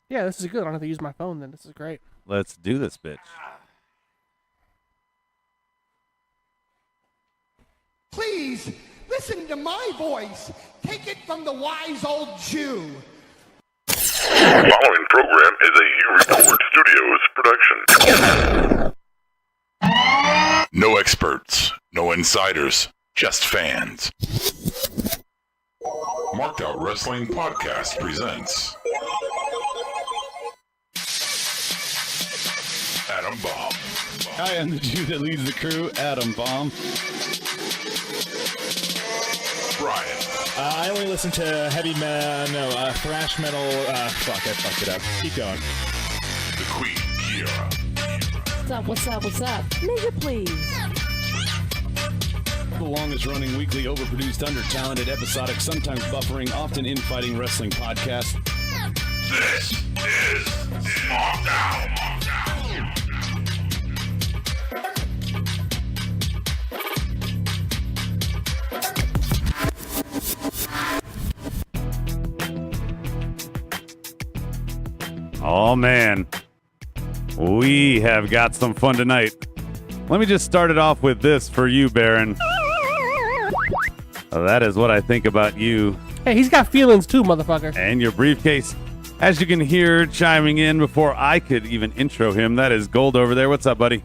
Yeah, this is good. I don't have to use my phone then. This is great. Let's do this, bitch. Please, listen to my voice. Take it from the wise old Jew. The following program is a U-Record Studios production. No experts, no insiders, just fans. Marked Out Wrestling Podcast presents Adam Bomb. I am the Jew that leads the crew, Adam Bomb. Brian. I only listen to thrash metal. I fucked it up. Keep going. The Queen, Kiera. What's up? Nigga, please. The longest running weekly overproduced, under-talented, episodic, sometimes buffering, often infighting wrestling podcast. This is SmackDown. Oh, man. We have got some fun tonight. Let me just start it off with this for you, Baron. That is what I think about you. Hey, he's got feelings too, motherfucker. And your briefcase. As you can hear, chiming in before I could even intro him, that is Gold over there. What's up, buddy?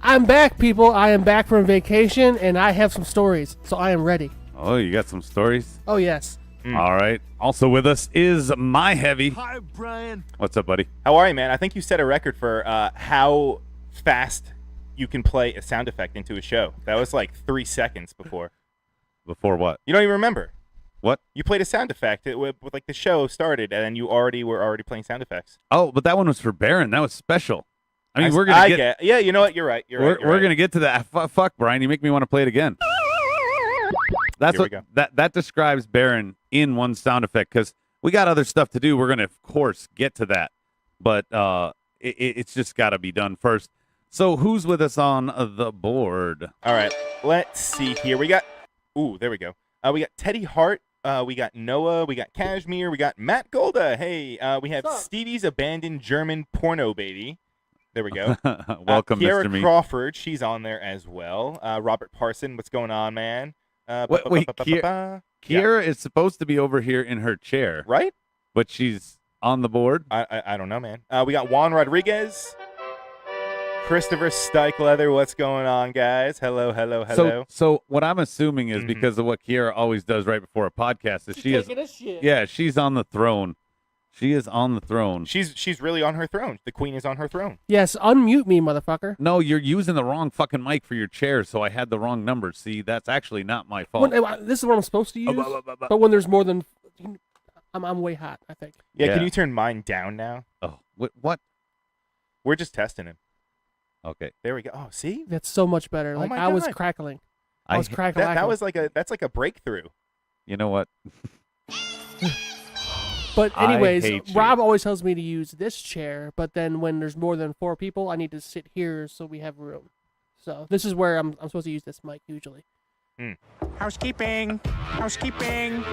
I'm back, people. I am back from vacation, and I have some stories, so I am ready. Oh, you got some stories? Oh, yes. All right. Also with us is My Heavy. Hi, Brian. What's up, buddy? How are you, man? I think you set a record for how fast you can play a sound effect into a show. That was like 3 seconds before. Before what? You don't even remember. What? You played a sound effect with like the show started, and then you were already playing sound effects. Oh, but that one was for Baron. That was special. I mean, we're gonna get. Yeah, you know what? You're right. We're gonna get to that. Fuck, Brian. You make me want to play it again. That's Here what we go. that describes Baron in one sound effect, because we got other stuff to do. We're gonna, of course, get to that, but it's just got to be done first. So who's with us on the board? All right, let's see here. We got. Ooh, there we go. We got Teddy Hart. We got Noah. We got Kashmir. We got Matt Golda. Hey, we have Stevie's abandoned German porno baby. There we go. Welcome, Kiera Mr. Me. Crawford. She's on there as well. Robert Parson. What's going on, man? Wait, Kiera is supposed to be over here in her chair, right? But she's on the board. I don't know, man. We got Juan Christopher Stykeleather. What's going on, guys? Hello. So what I'm assuming is because of what Kiera always does right before a podcast is she is taking a shit. Yeah, she's on the throne. She is on the throne. She's really on her throne. The queen is on her throne. Yes, unmute me, motherfucker. No, you're using the wrong fucking mic for your chair, so I had the wrong number. See, that's actually not my fault. This is what I'm supposed to use, but when there's more than... I'm way hot, I think. Yeah, can you turn mine down now? Oh, what? We're just testing him. Okay. There we go. Oh, see? That's so much better. Oh Like, my I was God. crackling. I was crackling. That's like a breakthrough. You know what? But I anyways, hate you. Rob always tells me to use this chair, but then when there's more than 4 people, I need to sit here so we have room. So this is where I'm supposed to use this mic usually. Housekeeping.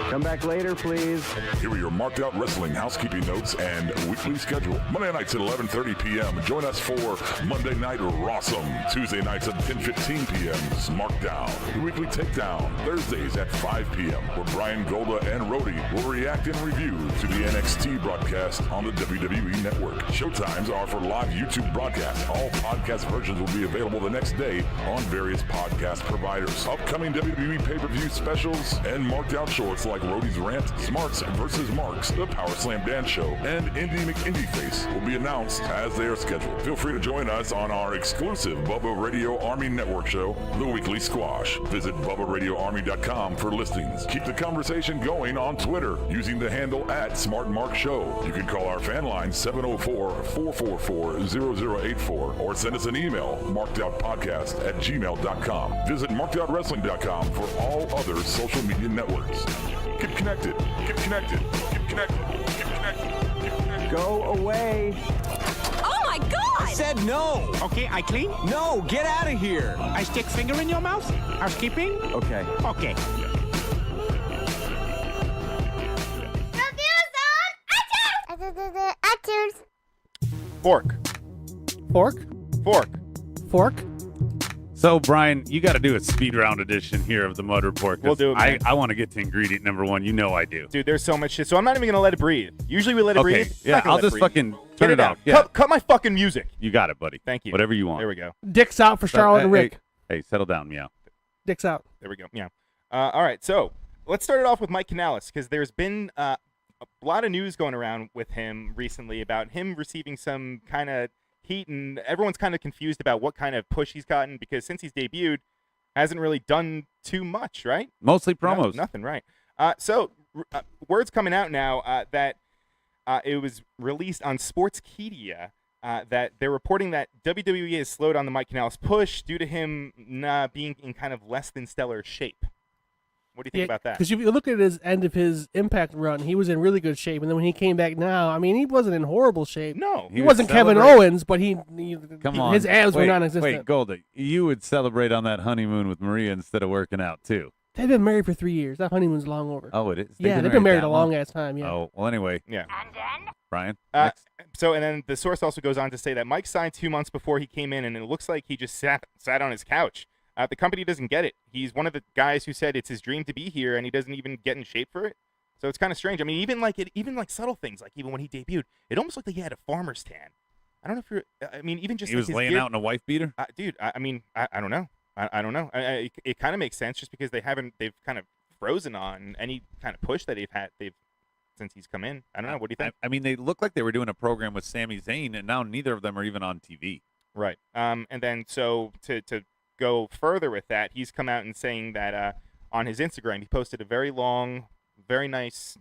Come back later, please. Here are your Marked Out Wrestling housekeeping notes and weekly schedule. Monday nights at 11:30 p.m. Join us for Monday Night Rawsome. Tuesday nights at 10:15 p.m. SmackDown. Your weekly Takedown. Thursdays at 5 p.m. where Brian Golda and Rhodey will react and review to the NXT broadcast on the WWE Network. Showtimes are for live YouTube broadcasts. All podcast versions will be available the next day on various podcast providers. Upcoming WWE pay-per-view specials and marked out shorts like Rhodey's Rant, Smarts vs. Marks, the Power Slam Dance Show, and Indie McIndieface will be announced as they are scheduled. Feel free to join us on our exclusive Bubba Radio Army Network show, The Weekly Squash. Visit BubbaRadioArmy.com for listings. Keep the conversation going on Twitter using the handle @SmartMarkShow. You can call our fan line 704-444-0084 or send us an email, markedoutpodcast@gmail.com. Visit markedoutwrestling.com for all other social media networks. Get connected. Go away. Oh my God! I said no. Okay, I clean. No, get out of here. I stick finger in your mouth. Housekeeping. Okay. Okay. Reviews on iTunes! iTunes. Fork. Fork? Fork. Fork? So, Brian, you got to do a speed round edition here of the Mud Report. 'Cause We'll do it, man. I want to get to ingredient number 1. You know I do. Dude, there's so much shit. So I'm not even going to let it breathe. Usually we let it breathe. Yeah, Not gonna I'll let just breathe. fucking Get turn it down. off. Yeah. Cut my fucking music. You got it, buddy. Thank you. Whatever you want. There we go. Dick's out for Charlotte and Rick. Hey, settle down, meow. Dick's out. There we go. Yeah. All right. So let's start it off with Mike Kanellis because there's been a lot of news going around with him recently about him receiving some kind of heat, and everyone's kind of confused about what kind of push he's gotten because since he's debuted, hasn't really done too much, right? Mostly promos. Nothing, right? So words coming out now that it was released on Sportskeeda that they're reporting that WWE has slowed down the Mike Kanellis push due to him being in kind of less than stellar shape. What do you think about that? Because if you look at his end of his Impact run, he was in really good shape, and then when he came back now, I mean, he wasn't in horrible shape. No, he wasn't Kevin celebrate. Owens, but Come on. his abs were Wait, non-existent. Wait, Golda, you would celebrate on that honeymoon with Maria instead of working out, too. They've been married for 3 years. That honeymoon's long over. Oh, it is? Yeah, they've been married that a long ass time. Yeah. Oh, well, anyway. Yeah. Brian? So, and then the source also goes on to say that Mike signed 2 months before he came in, and it looks like he just sat on his couch. The company doesn't get it. He's one of the guys who said it's his dream to be here, and he doesn't even get in shape for it. So it's kind of strange. I mean, even like subtle things, like even when he debuted, it almost looked like he had a farmer's tan. I don't know if you're. I mean, even just He like was his laying gear- out in a wife beater? dude. I mean, I don't know. I don't know. It kind of makes sense just because they've kind of frozen on any kind of push that they've since he's come in. I don't know. What do you think? I mean, they look like they were doing a program with Sami Zayn, and now neither of them are even on TV. Right. And then so to go further with that, he's come out and saying that on his Instagram, he posted a very long, very nice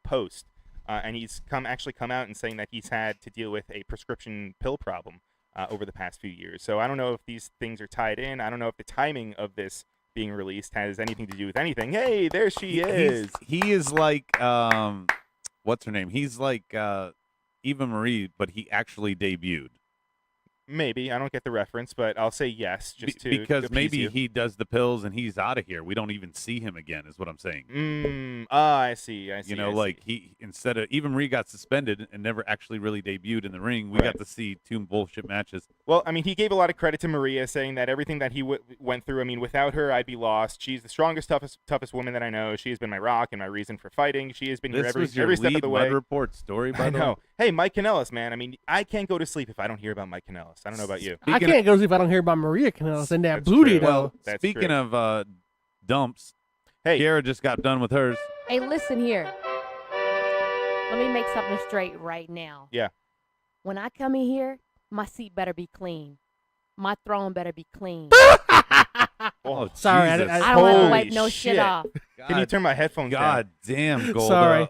post, and he's come out and saying that he's had to deal with a prescription pill problem over the past few years. So I don't know if these things are tied in. I don't know if the timing of this being released has anything to do with anything. Hey, there she is. He is like, what's her name? He's like Eva Marie, but he actually debuted. Maybe. I don't get the reference, but I'll say yes just to because appease maybe you. he does the pills and he's out of here. We don't even see him again, is what I'm saying. I see. You know, like he instead of Eva Marie got suspended and never actually really debuted in the ring. We got to see 2 bullshit matches. Well, I mean, he gave a lot of credit to Maria, saying that everything that he went through. I mean, without her, I'd be lost. She's the strongest, toughest woman that I know. She has been my rock and my reason for fighting. She has been here every step of the way. Mud Report story, by the way. I know. Hey, Mike Kanellis, man. I mean, I can't go to sleep if I don't hear about Mike Kanellis. I don't know about you. I can't go to sleep if I don't hear about Maria Kanellis and that booty, though. Well, speaking of dumps, hey, Kiara just got done with hers. Hey, listen here. Let me make something straight right now. Yeah. When I come in here, my seat better be clean. My throne better be clean. Oh, sorry. Jesus. I don't have to Holy wipe no shit off. Can you turn my headphones down? God damn, Golda. Sorry.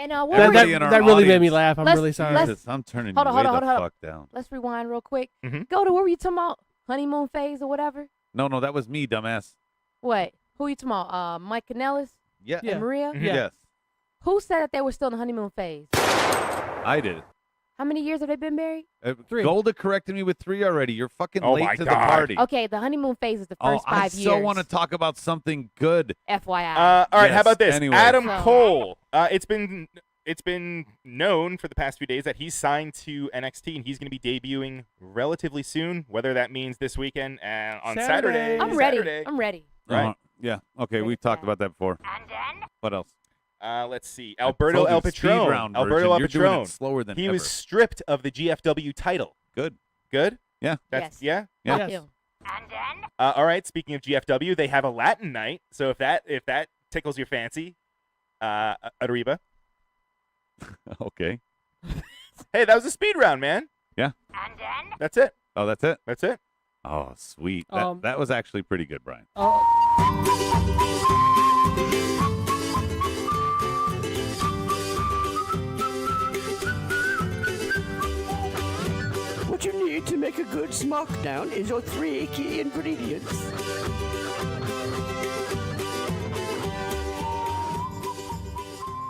And what Everybody were in our that really made audience- me laugh. I'm really sorry. Jesus, I'm turning Hold you on, way hold on, the hold on. fuck down. Let's rewind real quick. Mm-hmm. Go to what were you talking about? Honeymoon phase or whatever? No, that was me, dumbass. What? Who you talking about? Mike Kanellis Yeah. and Maria? Mhm. Yes. Who said that they were still in the honeymoon phase? I did. How many years have they been married? 3. Golda corrected me with 3 already. You're fucking Oh late my to the God. party. Okay, the honeymoon phase is the first 5 I years. so want to talk about something good. FYI. All right, Yes, how about this? anyway. Adam So- Cole. It's been known for the past few days that he's signed to NXT and he's going to be debuting relatively soon. Whether that means this weekend on Saturday. I'm ready. Saturday. I'm ready. Right. Yeah. Okay, we've talked about that before. What else? Let's see. Alberto told you, El speed Patron. round Alberto version. El You're doing it Patron. slower than he ever. was stripped of the GFW title. Good. Good? Yeah. That's, Yes. Yeah? Fuck Yes. you. All right, speaking of GFW, they have a Latin night. So if that tickles your fancy, Arriba. Okay. Hey, that was a speed round, man. Yeah. That's it. Oh, that's it? That's it. Oh, sweet. That was actually pretty good, Brian. What you need to make a good SmackDown is your 3 key ingredients.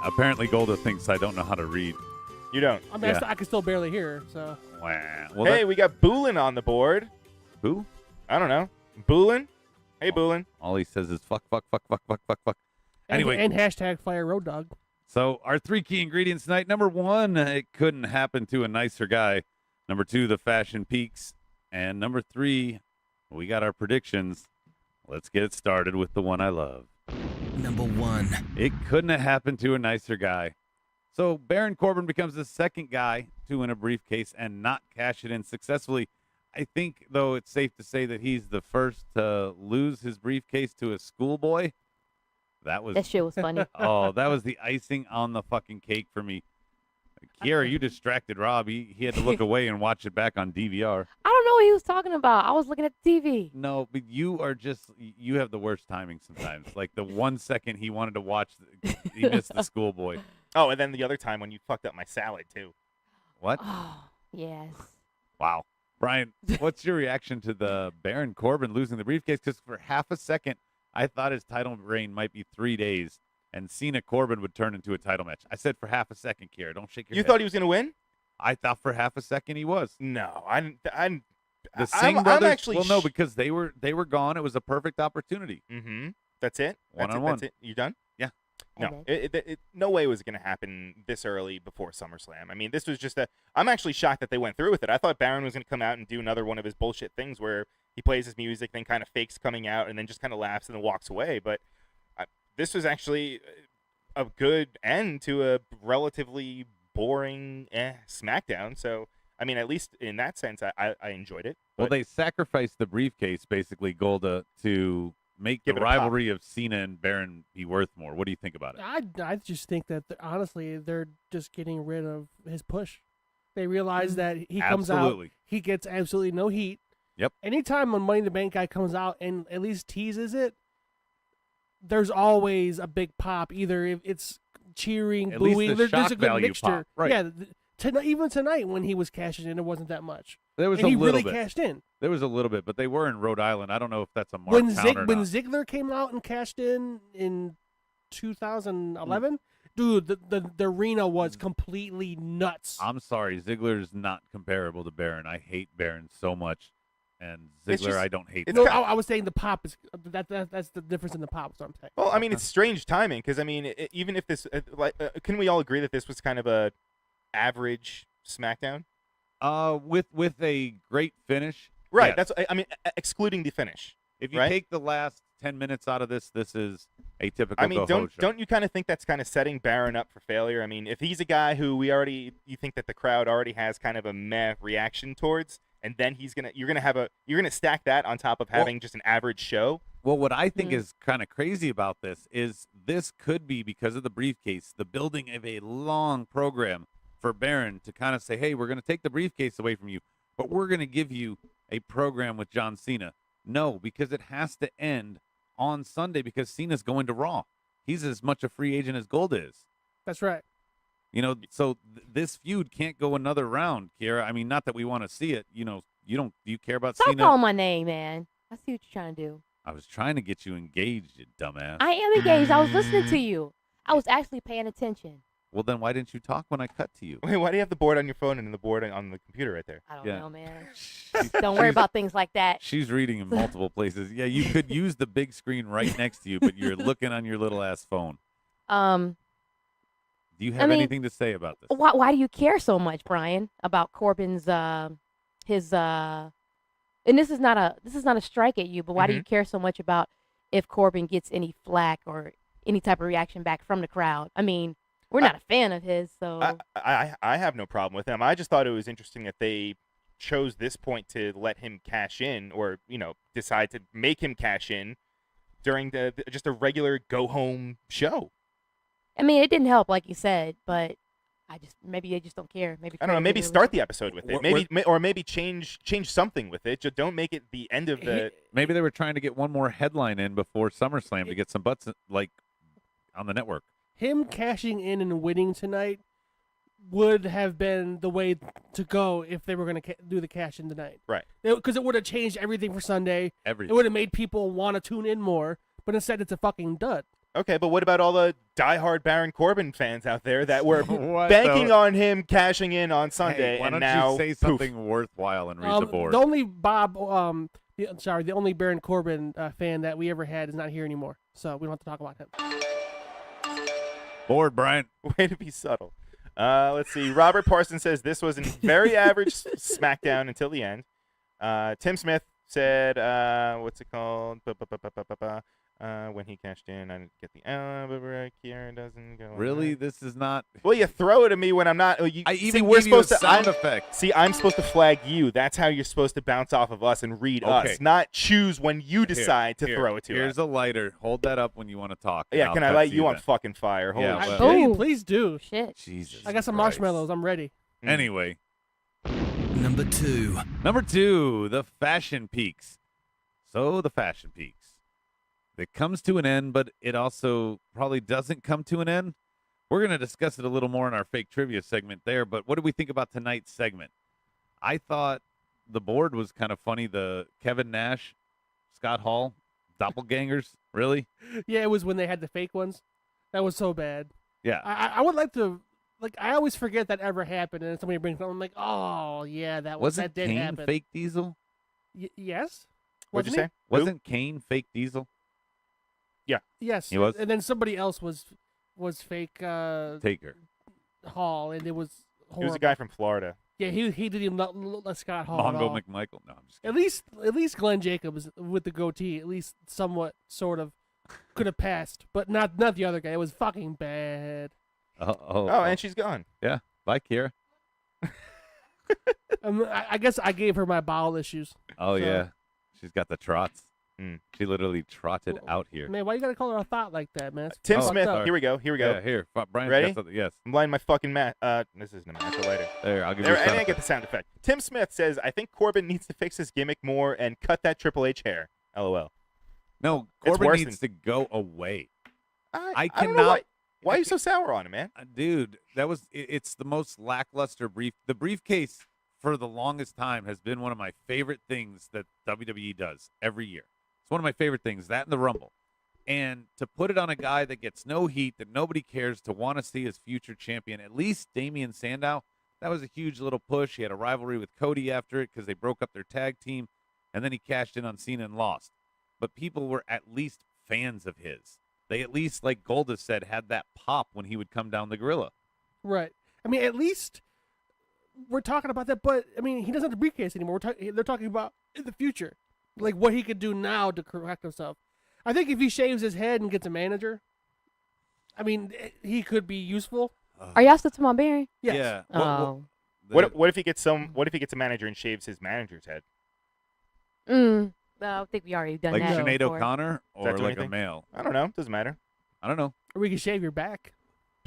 Apparently, Golda thinks I don't know how to read. You don't. I mean, Yeah. I can still barely hear her, so. Wow. Well, Hey, we got Boolin on the board. who? I don't know. Boolin? Hey, Boolin. All he says is fuck, fuck, fuck, fuck, fuck, fuck, fuck. Anyway, And hashtag fire road dog. So our 3 key ingredients tonight. Number 1, it couldn't happen to a nicer guy. Number 2, the fashion peaks. And number 3, we got our predictions. Let's get it started with the one I love. Number 1. It couldn't have happened to a nicer guy. So Baron Corbin becomes the second guy to win a briefcase and not cash it in successfully. I think, though, it's safe to say that he's the first to lose his briefcase to a schoolboy. That shit was funny. Oh, that was the icing on the fucking cake for me. Kiera, you distracted Rob. He had to look away and watch it back on DVR. I don't know what he was talking about. I was looking at the TV. No, but you have the worst timing sometimes. Like the 1 second he wanted to watch, he missed the schoolboy. Oh, and then the other time when you fucked up my salad, too. What? Oh, yes. Wow. Brian, what's your reaction to the Baron Corbin losing the briefcase? Because for half a second, I thought his title reign might be 3 days, and Cena Corbin would turn into a title match. I said for half a second, Kiera. Don't shake your head. You thought he was going to win? I thought for half a second he was. No, The Singh brothers. I'm actually well, no, because they were gone. It was a perfect opportunity. Mm-hmm. That's it. One-on-one. That's it. You done? Yeah. No, no way was it going to happen this early before SummerSlam. I mean, this was just I'm actually shocked that they went through with it. I thought Baron was going to come out and do another one of his bullshit things where he plays his music, then kind of fakes coming out, and then just kind of laughs and then walks away. But this was actually a good end to a relatively boring SmackDown. So, I mean, at least in that sense, I enjoyed it. Well, they sacrificed the briefcase, basically, Golda, to make the rivalry of Cena and Baron be worth more. What do you think about it? I just think that, honestly, they're just getting rid of his push. They realize that he comes out, he gets absolutely no heat. Yep. Anytime a Money in the Bank guy comes out and at least teases it, there's always a big pop. Either if it's cheering, At booing. least the There's a shock good value mixture. pop. Right. Yeah. Even tonight when he was cashing in, it wasn't that much. There was and a he little really bit. cashed in. There was a little bit, but they were in Rhode Island. I don't know if that's a mark When count or when not. Ziggler came out and cashed in 2011, dude, the arena was completely nuts. I'm sorry, Ziggler's not comparable to Baron. I hate Baron so much, and Ziggler I don't hate. No, I was saying the pop is that's the difference in the pop. Is what I'm saying. Well, I mean, it's strange timing because I mean, even if this, can we all agree that this was kind of a average SmackDown? With a great finish. Right. Yes. That's I mean, excluding the finish. If you right? take the last 10 minutes out of this, this is a typical. I mean, show. don't you kind of think that's kind of setting Baron up for failure? I mean, if he's a guy who you think that the crowd already has kind of a meh reaction towards, and then you're gonna stack that on top of having just an average show. Well, what I think is kind of crazy about this could be because of the briefcase, the building of a long program for Baron to kind of say, hey, we're going to take the briefcase away from you, but we're going to give you a program with John Cena. No, because it has to end on Sunday because Cena's going to Raw. He's as much a free agent as Gold is. That's right. You know, so this feud can't go another round, Kiera. I mean, not that we want to see it. You know, do you care about Stop Cena? calling my name, man. I see what you're trying to do. I was trying to get you engaged, you dumbass. I am engaged. I was listening to you. I was actually paying attention. Well, then why didn't you talk when I cut to you? Wait, why do you have the board on your phone and the board on the computer right there? I don't know, man. Don't worry about things like that. She's reading in multiple places. Yeah, you could use the big screen right next to you, but you're looking on your little ass phone. Do you have anything to say about this? Why do you care so much, Brian, about Corbin's his and this is not a strike at you, but why do you care so much about if Corbin gets any flack or any type of reaction back from the crowd? I mean, we're not a fan of his, so I have no problem with him. I just thought it was interesting that they chose this point to let him cash in, or decide to make him cash in during just a regular go home show. I mean, it didn't help, like you said, but maybe they just don't care. Maybe I don't know. Maybe start the episode with it. Maybe change something with it. Just don't make it the end of the. Maybe they were trying to get one more headline in before SummerSlam to get some butts on the network. Him cashing in and winning tonight would have been the way to go if they were going to do the cash in tonight. Right. Because it would have changed everything for Sunday. Everything. It would have made people want to tune in more, but instead it's a fucking dud. Okay, but what about all the diehard Baron Corbin fans out there that were banking on him cashing in on Sunday? Hey, why don't now, you say something worthwhile and read the board? The only the only Baron Corbin fan that we ever had is not here anymore, so we don't have to talk about him. Bored, Brian. Way to be subtle. Let's see. Robert Parson says this was a very average SmackDown until the end. Tim Smith said, what's it called? When he cashed in, I didn't get the Kieran doesn't go. Really? This is not. Well, you throw it at me when I'm not. I even we're supposed to sound effect. See, I'm supposed to flag you. That's how you're supposed to bounce off of us and read us, not choose when you decide to throw it to us. Here's a lighter. Hold that up when you want to talk. Yeah, can I light you on fucking fire? Holy shit. Oh, please do. Shit. Jesus. I got some marshmallows. I'm ready. Anyway. Number 2. Number 2, the Fashion Peaks. So the Fashion Peaks. It comes to an end, but it also probably doesn't come to an end. We're going to discuss it a little more in our fake trivia segment there, but what did we think about tonight's segment? I thought the board was kind of funny. The Kevin Nash, Scott Hall, doppelgangers, really? Yeah, it was when they had the fake ones. That was so bad. Yeah. I would like to, I always forget that ever happened, and then somebody brings it up, I'm like, oh, yeah, that did Kane happen. fake Diesel? Yes? What'd you say? Wasn't Kane fake Diesel? Yeah. Yes. He was? And then somebody else was fake Taker. Hall, and it was horrible. He was a guy from Florida. Yeah, he didn't even let Scott Hall at Mongo all. McMichael. No, I'm just kidding. At least Glenn Jacobs with the goatee, at least somewhat, sort of, could have passed, but not the other guy. It was fucking bad. And she's gone. Yeah. Bye, Kira. I guess I gave her my bowel issues. Oh, so. yeah. She's got the trots. She literally trotted out here. Man, why you gotta call her a thought like that, man? It's Tim fucked Smith, up. here we go. Yeah, here. Brian's Ready? got something. Yes. I'm lighting my fucking match. This isn't a match. Later. There, I'll give you There, a and sound I get the sound effect. Tim Smith says, I think Corbin needs to fix his gimmick more and cut that Triple H hair. LOL. No, It's Corbin worse needs to go away. I cannot. don't know why are you so sour on him, man? Dude, it's the most lackluster the briefcase for the longest time has been one of my favorite things that WWE does every year. It's one of my favorite things, that and the Rumble. And to put it on a guy that gets no heat, that nobody cares to want to see as future champion, at least Damian Sandow, that was a huge little push. He had a rivalry with Cody after it because they broke up their tag team, and then he cashed in on Cena and lost. But people were at least fans of his. They at least, like Goldust said, had that pop when he would come down the gorilla. Right. I mean, at least we're talking about that, but I mean, he doesn't have the briefcase anymore. They're talking about in the future, like what he could do now to correct himself. I think if he shaves his head and gets a manager, I mean, he could be useful. Are y'all still talking about Barry? Yes. Yeah. Oh. What if he gets a manager and shaves his manager's head? I think we already done like that. Sinead before. O'Connor Does that or do like anything? a male? I don't know. Doesn't matter. I don't know. Or we can shave your back.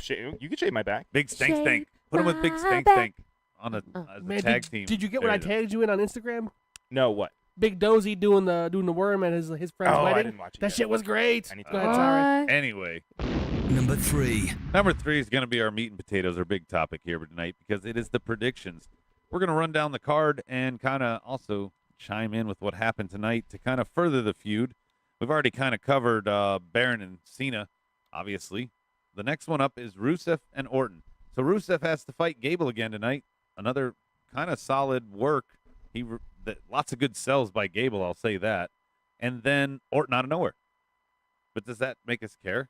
You can shave my back. Big Stank Shave Stank. Put him with Big my Stank back. Stank on a Man, tag team. Did you get There what I it is. tagged you in on Instagram? No, what? Big Dozy doing the worm at his friend's Oh, wedding. I didn't watch it That yet. shit was great. I need to Go ahead, watch it. sorry. Anyway, Number 3. number 3 is going to be our meat and potatoes, our big topic here tonight, because it is the predictions. We're going to run down the card and kind of also chime in with what happened tonight to kind of further the feud. We've already kind of covered Baron and Cena, obviously. The next one up is Rusev and Orton. So Rusev has to fight Gable again tonight. Another kind of solid work. Lots of good sells by Gable, I'll say that. And then Orton out of nowhere. But does that make us care?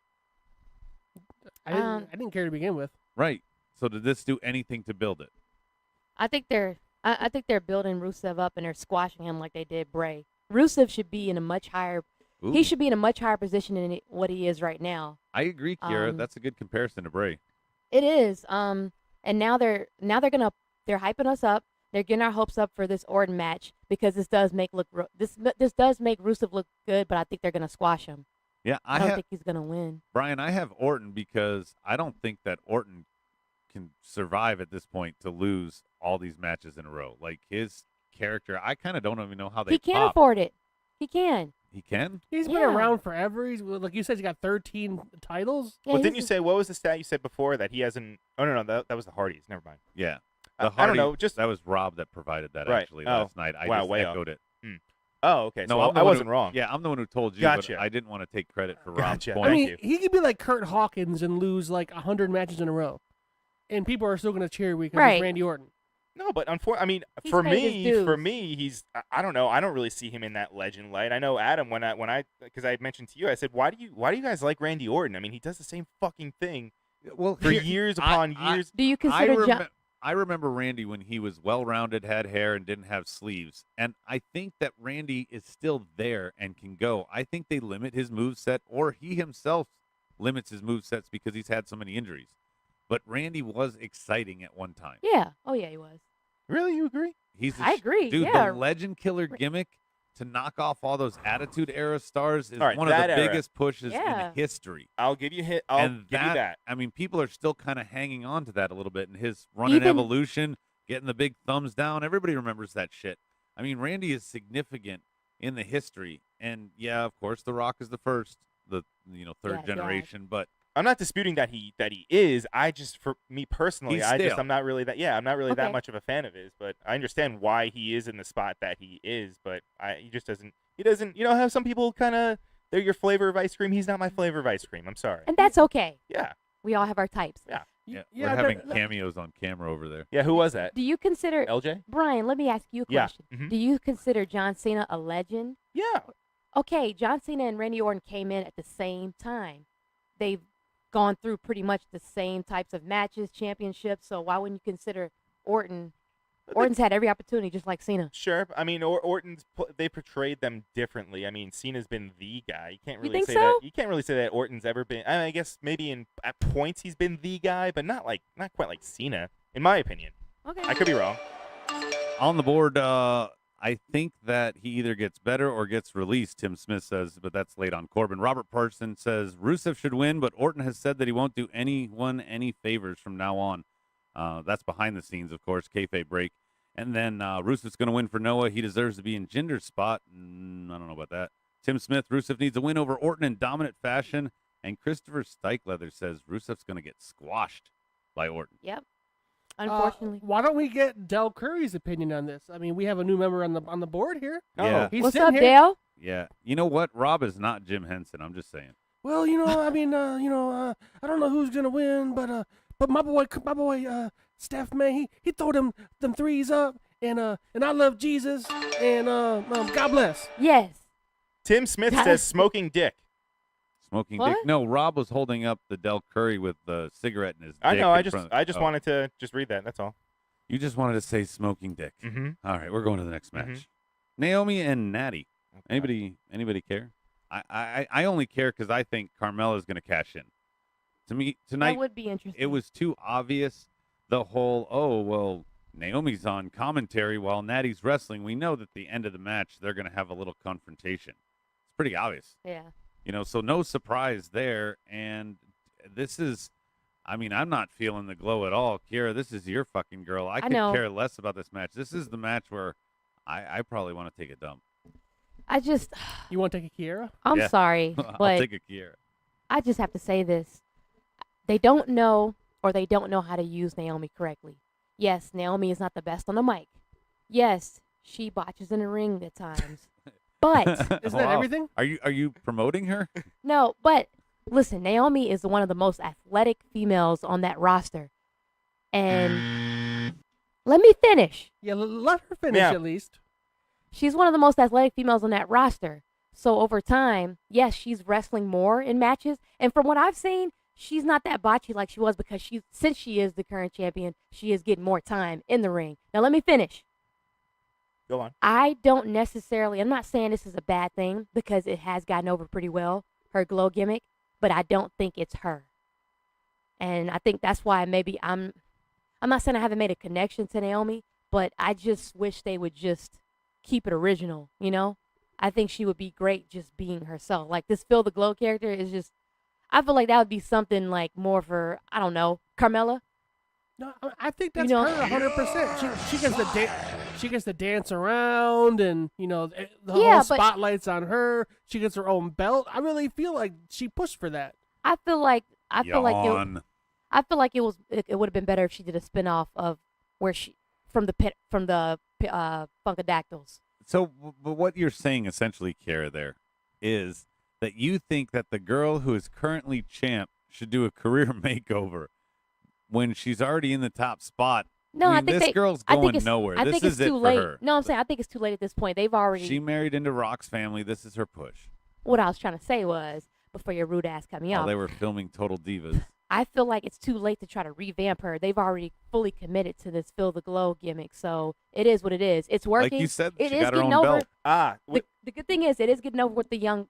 I didn't care to begin with. Right. So did this do anything to build it? I think they're building Rusev up and they're squashing him like they did Bray. Rusev should be in a much higher. Ooh. He should be in a much higher position than what he is right now. I agree, Kiera. That's a good comparison to Bray. It is. And now they're hyping us up. They're getting our hopes up for this Orton match because this does make Rusev look good, but I think they're gonna squash him. Yeah, I don't think he's gonna win. Brian, I have Orton because I don't think that Orton can survive at this point to lose all these matches in a row. Like his character, I kind of don't even know how they. He can't pop. afford it. He can. He can. He's been around forever. He's like you said, he's got 13 titles. Yeah, Well, didn't you say what was the stat you said before that he hasn't? Oh no, that was the Hardys. Never mind. Yeah. I don't know. Just that was Rob that provided that Right. actually Oh. last night. I Wow, just way echoed it. Oh, okay. No, So I'm the I one wasn't who- wrong. Yeah, I'm the one who told you, Gotcha. but I didn't want to take credit for Rob's Gotcha. point. I mean, he could be like Kurt Hawkins and lose like 100 matches in a row, and people are still going to cheer because Right. it's Randy Orton. No, but I mean, He's for paid his me, dues. he's. I don't know. I don't really see him in that legend light. I know Adam because I mentioned to you, I said, why do you guys like Randy Orton? I mean, he does the same fucking thing Well, for years upon years. Do you consider I remember Randy when he was well-rounded, had hair, and didn't have sleeves. And I think that Randy is still there and can go. I think they limit his moveset, or he himself limits his movesets because he's had so many injuries. But Randy was exciting at one time. Yeah. Oh, yeah, he was. Really? You agree? I agree. Dude, yeah. the Legend Killer gimmick to knock off all those Attitude Era stars is All right, one of the that era. biggest pushes Yeah. in history. I'll give you I'll And give you that. I mean, people are still kind of hanging on to that a little bit. And his run in Even- Evolution, getting the big thumbs down, everybody remembers that shit. I mean, Randy is significant in the history. And yeah, of course, The Rock is the first, third Yeah, generation. But I'm not disputing that he is. I just, for me personally, He's I'm stale. not really that. Yeah, I'm not really that Okay. much of a fan of his. But I understand why he is in the spot that he is. But he just doesn't. He doesn't. You know how some people kind of they're your flavor of ice cream. He's not my flavor of ice cream. I'm sorry. And that's okay. Yeah. We all have our types. Yeah. yeah, Yeah, we're having but- cameos on camera over there. Yeah. Who was that? Do you consider LJ? Brian? Let me ask you a Yeah. question. Mhm. Do you consider John Cena a legend? Yeah. Okay, John Cena and Randy Orton came in at the same time. They've gone through pretty much the same types of matches, championships. So why wouldn't you consider Orton? Orton's had every opportunity, just like Cena. Sure. I mean, Orton's they portrayed them differently. I mean, Cena's been the guy. You can't You really think say so? that. You can't really say that Orton's ever been. I guess maybe at points he's been the guy, but not quite like Cena, in my opinion. Okay. I could be wrong. On the board, I think that he either gets better or gets released, Tim Smith says, but that's late on Corbin. Robert Parson says Rusev should win, but Orton has said that he won't do anyone any favors from now on. That's behind the scenes, of course, kayfabe break. And then Rusev's going to win for Noah. He deserves to be in Jinder's spot. I don't know about that. Tim Smith, Rusev needs a win over Orton in dominant fashion. And Christopher Stykeleather says Rusev's going to get squashed by Orton. Yep. Unfortunately. Why don't we get Del Curry's opinion on this? I mean, we have a new member on the board here. Yeah. He's What's sitting up, here. Dale? Yeah. You know what? Rob is not Jim Henson. I'm just saying. Well, I mean, I don't know who's gonna win, but my boy, Steph, man, he throw them threes up, and I love Jesus, and God bless. Yes. Tim Smith That says is- smoking dick. Smoking What? dick. No, Rob was holding up the Del Curry with the cigarette in his dick. I know. in front of- I just oh. wanted to just read that. That's all. You just wanted to say smoking dick. Mm-hmm. All right, we're going to the next match. Mhm. Naomi and Natty. Okay. Anybody care? I only care because I think Carmella's going to cash in. To me tonight, That would be interesting. it was too obvious. The whole Naomi's on commentary while Natty's wrestling. We know that the end of the match they're going to have a little confrontation. It's pretty obvious. Yeah. So no surprise there. And this is, I mean, I'm not feeling the glow at all. Kiera, this is your fucking girl. I could know. care less about this match. This is the match where I probably want to take a dump. I just, You want to take a Kiera? I'm Yeah. sorry, I'll but take a Kiera. I just have to say this. They don't know, or they don't know how to use Naomi correctly. Yes, Naomi is not the best on the mic. Yes, she botches in the ring at times. But Isn't that everything? Are you promoting her? no, but listen, Naomi is one of the most athletic females on that roster. And let me finish. Yeah, let her finish Yeah. at least. She's one of the most athletic females on that roster. So over time, yes, she's wrestling more in matches. And from what I've seen, she's not that botchy like she was because since she is the current champion, she is getting more time in the ring. Now let me finish. Go on. I don't necessarily, I'm not saying this is a bad thing because it has gotten over pretty well, her glow gimmick, but I don't think it's her. And I think that's why maybe I'm not saying I haven't made a connection to Naomi, but I just wish they would just keep it original, I think she would be great just being herself. Like this Phil the Glow character is just, I feel like that would be something like more for, I don't know, Carmella. No, I think that's know- her 100%. She gets the she gets to dance around, and the Yeah, whole but- spotlight's on her. She gets her own belt. I really feel like she pushed for that. I feel like Yawn. I feel like it would have been better if she did a spinoff of where she from the Funkadactyls. So, but what you're saying essentially, Kiera, there is that you think that the girl who is currently champ should do a career makeover when she's already in the top spot. No, I mean, think this girl's I think going it's, nowhere. I This think is it's it too for late. her. No, I'm saying I think it's too late at this point. They've already. She married into Rock's family. This is her push. What I was trying to say was before your rude ass cut me While off. they were filming Total Divas. I feel like it's too late to try to revamp her. They've already fully committed to this Feel the Glow gimmick, so it is what it is. It's working. Like you said, it she is got her getting own over. belt. The good thing is it is getting over with the young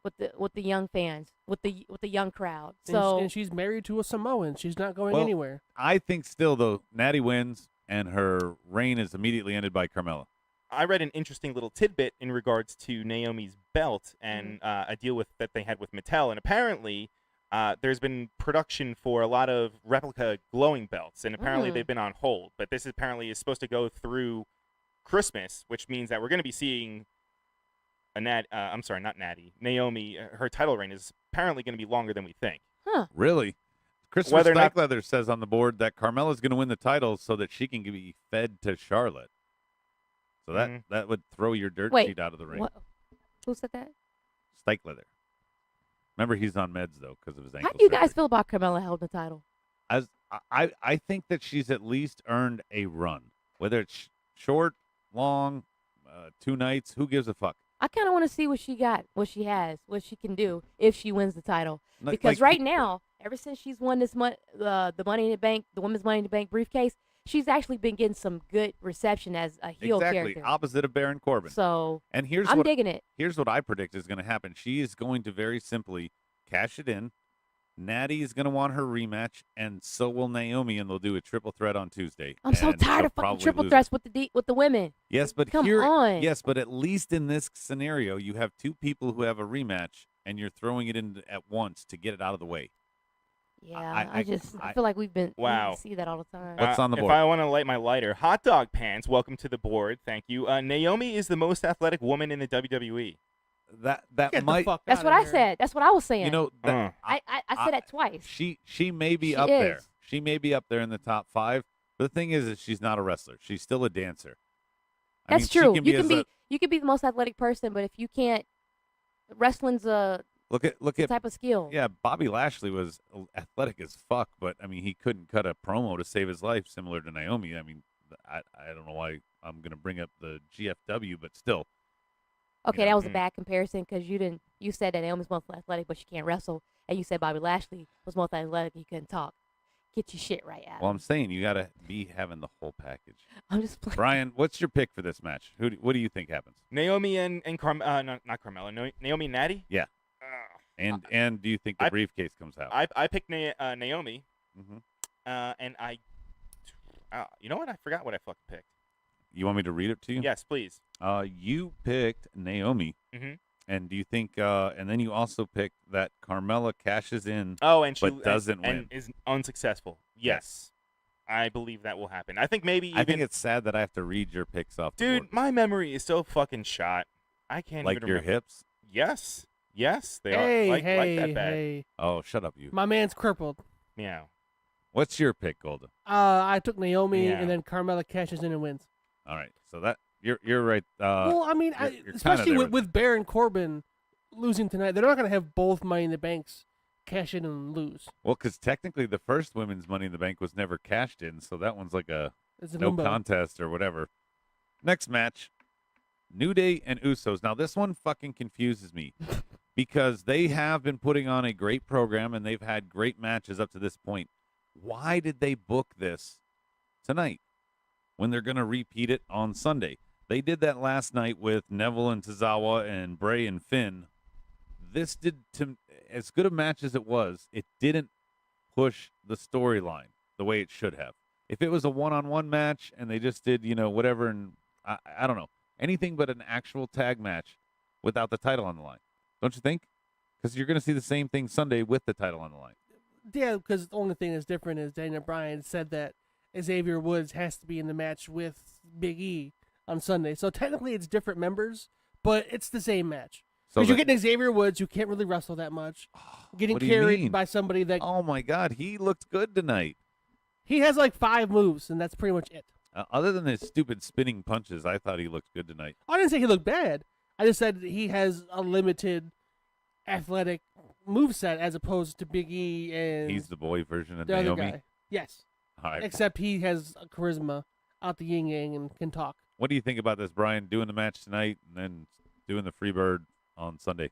fans, with the young crowd. So and she's married to a Samoan. She's not going Well, anywhere. I think still, though, Natty wins, and her reign is immediately ended by Carmella. I read an interesting little tidbit in regards to Naomi's belt and a deal that they had with Mattel, and apparently there's been production for a lot of replica glowing belts, and apparently they've been on hold. But this apparently is supposed to go through Christmas, which means that we're going to be seeing Naomi. Her title reign is apparently going to be longer than we think. Huh. Really? Christopher Whether or not- Stackleather says on the board that Carmella's going to win the title so that she can be fed to Charlotte. So that would throw your dirt sheet out of the ring. What? Who said that? Stackleather. Remember, he's on meds, though, because of his ankle How do you surgery. guys feel about Carmella holding the title? I think that she's at least earned a run. Whether it's short, long, 2 nights, who gives a fuck? I kind of want to see what she got, what she has, what she can do if she wins the title. Like- Because like- right now, ever since she's won this the Money in the Bank, the Women's Money in the Bank briefcase, she's actually been getting some good reception as a heel Exactly, character. opposite of Baron Corbin. So and here's I'm what, digging it. Here's what I predict is going to happen. She is going to very simply cash it in. Natty is going to want her rematch, and so will Naomi, and they'll do a triple threat on Tuesday. I'm so and tired she'll of fucking probably triple lose threats it. with the women. Yes, but Come here, on. yes, but at least in this scenario, you have 2 people who have a rematch, and you're throwing it in at once to get it out of the way. Yeah, I I feel like we Wow. see that all the time. What's on the board? If I want to light my lighter, Hot Dog Pants, welcome to the board. Thank you. Naomi is the most athletic woman in the WWE. That Get might, the fuck That's outta what I here. said. That's what I was saying. you know, that, I said that twice. she may be She up there. is. She may be up there in the top 5. But the thing is she's not a wrestler. She's still a dancer. I That's mean, she true. can You be can as be a- you can be the most athletic person, but if you can't, wrestling's a Look at type of skill. Yeah, Bobby Lashley was athletic as fuck, but I mean he couldn't cut a promo to save his life, similar to Naomi. I mean, I don't know why I'm gonna bring up the GFW, but still. Okay, you know, that was a bad comparison because you said that Naomi's most athletic, but she can't wrestle, and you said Bobby Lashley was most athletic, and you couldn't talk. Get your shit right, Adam. Well, I'm saying you gotta be having the whole package. I'm just playing. Brian, what's your pick for this match? What do you think happens? Naomi and not Carmella. Naomi and Natty. Yeah. And do you think the briefcase comes out? I picked Naomi. Mm-hmm. And you know what? I forgot what I fucking picked. You want me to read it to you? Yes, please. You picked Naomi. Mhm. And do you think? And then you also picked that Carmella cashes in. Oh, and she but doesn't win. and is unsuccessful. Yes, I believe that will happen. I think maybe. I think it's sad that I have to read your picks off. the Dude, board. my memory is so fucking shot. I can't Like even your remember. hips. Yes, they Hey, are like hey, that bad. hey. Oh, shut up, you. My man's crippled. Meow. What's your pick, Golda? I took Naomi, Yeah. and then Carmella cashes in and wins. All right, so that you're right. Well, I mean, you're kinda especially there with Baron Corbin losing tonight, they're not going to have both Money in the Banks cash in and lose. Well, because technically the first women's Money in the Bank was never cashed in, so that one's like a It's a no limbo. contest or whatever. Next match, New Day and Usos. Now this one fucking confuses me because they have been putting on a great program and they've had great matches up to this point. Why did they book this tonight when they're going to repeat it on Sunday? They did that last night with Neville and Tozawa and Bray and Finn. This did, to as good a match as it was, it didn't push the storyline the way it should have. If it was a one-on-one match and they just did, whatever, and I don't know, anything but an actual tag match without the title on the line. Don't you think? Because you're going to see the same thing Sunday with the title on the line. Yeah, because the only thing that's different is Daniel Bryan said that Xavier Woods has to be in the match with Big E on Sunday. So technically it's different members, but it's the same match. So Because you're getting Xavier Woods, who can't really wrestle that much, getting what do you carried mean? by somebody that Oh, my God. He looked good tonight. he has like 5 moves, and that's pretty much it. Other than his stupid spinning punches, I thought he looked good tonight. I didn't say he looked bad. I just said he has a limited athletic moveset as opposed to Big E and He's the boy version of the other Naomi. guy. Yes. All right. Except he has a charisma out the yin yang and can talk. What do you think about this, Brian? Doing the match tonight and then doing the Freebird on Sunday?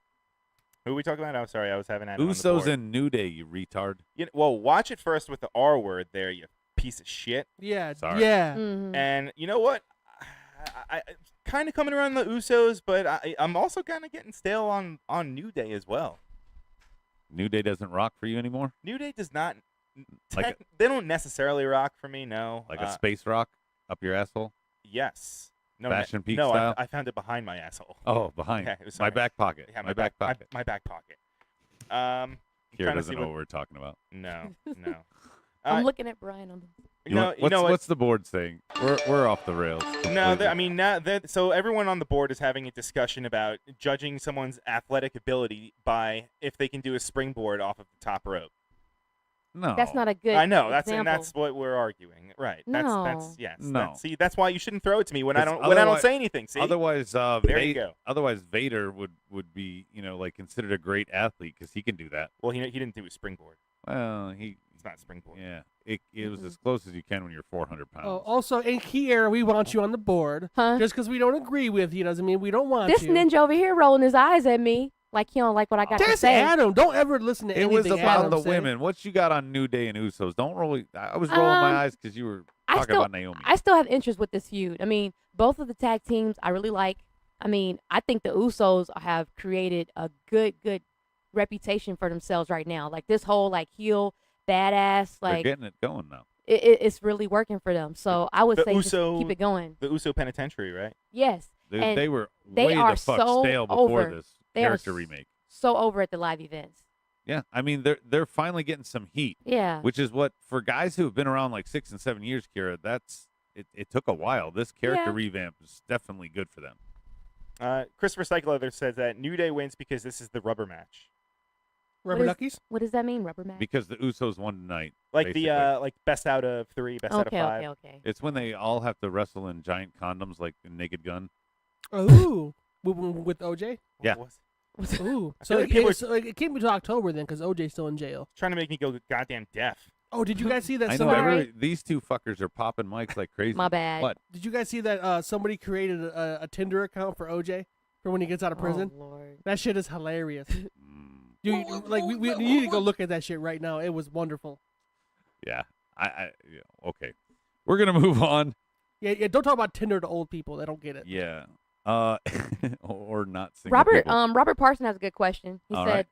Who are we talking about? I'm sorry, I was having Adam on the Usos board. and New Day, you retard. Well, watch it first with the R word there, you piece of shit. Yeah, Sorry. yeah. Mhm. And you know what? I kind of coming around the Usos, but I'm also kind of getting stale on New Day as well. New Day doesn't rock for you anymore? New Day does not. Like they don't necessarily rock for me. No. Like a space rock up your asshole? Yes. No. Fashion Peak no, style? I found it behind my asshole. Oh, behind. Okay, my sorry. back pocket. Yeah, my back pocket. My back pocket. Kira trying to doesn't see know what we're talking about. No, no. I'm looking at Brian on the. What's the board saying? We're off the rails. No, completely. I mean, so everyone on the board is having a discussion about judging someone's athletic ability by if they can do a springboard off of the top rope. No, That's not a good. I know example. that's what we're arguing, right? That's No. yes. No. See, that's why you shouldn't throw it to me when I 'Cause don't say anything. See, Otherwise, there you go. Otherwise, Vader would be like considered a great athlete because he can do that. Well, he didn't do a springboard. Well, It's not springboard. yeah, it was as close as you can when you're 400 pounds. Oh, also, in key era, we want you on the board. Huh? Just because we don't agree with you doesn't mean we don't want This you. ninja over here rolling his eyes at me like he don't like what I got to That's say. Adam. Don't ever listen to It anything was about Adam the say. women. What you got on New Day and Usos? Don't roll. I was rolling my eyes because you were talking about Naomi. I still have interest with this feud. I mean, both of the tag teams I really like. I mean, I think the Usos have created a good reputation for themselves right now. Like this whole heel badass, They're like getting it going now. it's really working for them. So I would The say just Uso- keep it going. The Uso Penitentiary, right? Yes. They, And they were they way are the fuck so stale before over. this They are character remake. So over at the live events. Yeah, I mean they're finally getting some heat. Yeah. Which is what for guys who have been around like 6 and 7 years, Kira. It took a while. This character Yeah. revamp is definitely good for them. Christopher Cycleather says that New Day wins because this is the rubber match, Rubber duckies? What does that mean, rubber match? Because the Usos won tonight. like basically. the like best out of 3, best out of 5. Okay. It's when they all have to wrestle in giant condoms like a Naked Gun. Ooh. with OJ? Yeah. Ooh. I So feel like people are- it came into October then because OJ's still in jail. Trying to make me go goddamn deaf. Oh, did you guys see that? I know Sorry. these two fuckers are popping mics like crazy. My bad. What? Did you guys see that somebody created a Tinder account for OJ for when he gets out of prison? Oh, Lord. That shit is hilarious. We need to go look at that shit right now. It was wonderful. Yeah. Okay. We're gonna move on. Yeah. Don't talk about Tinder to old people. They don't get it. Yeah. Or not single Robert people. Robert Parson has a good question. He All said, right.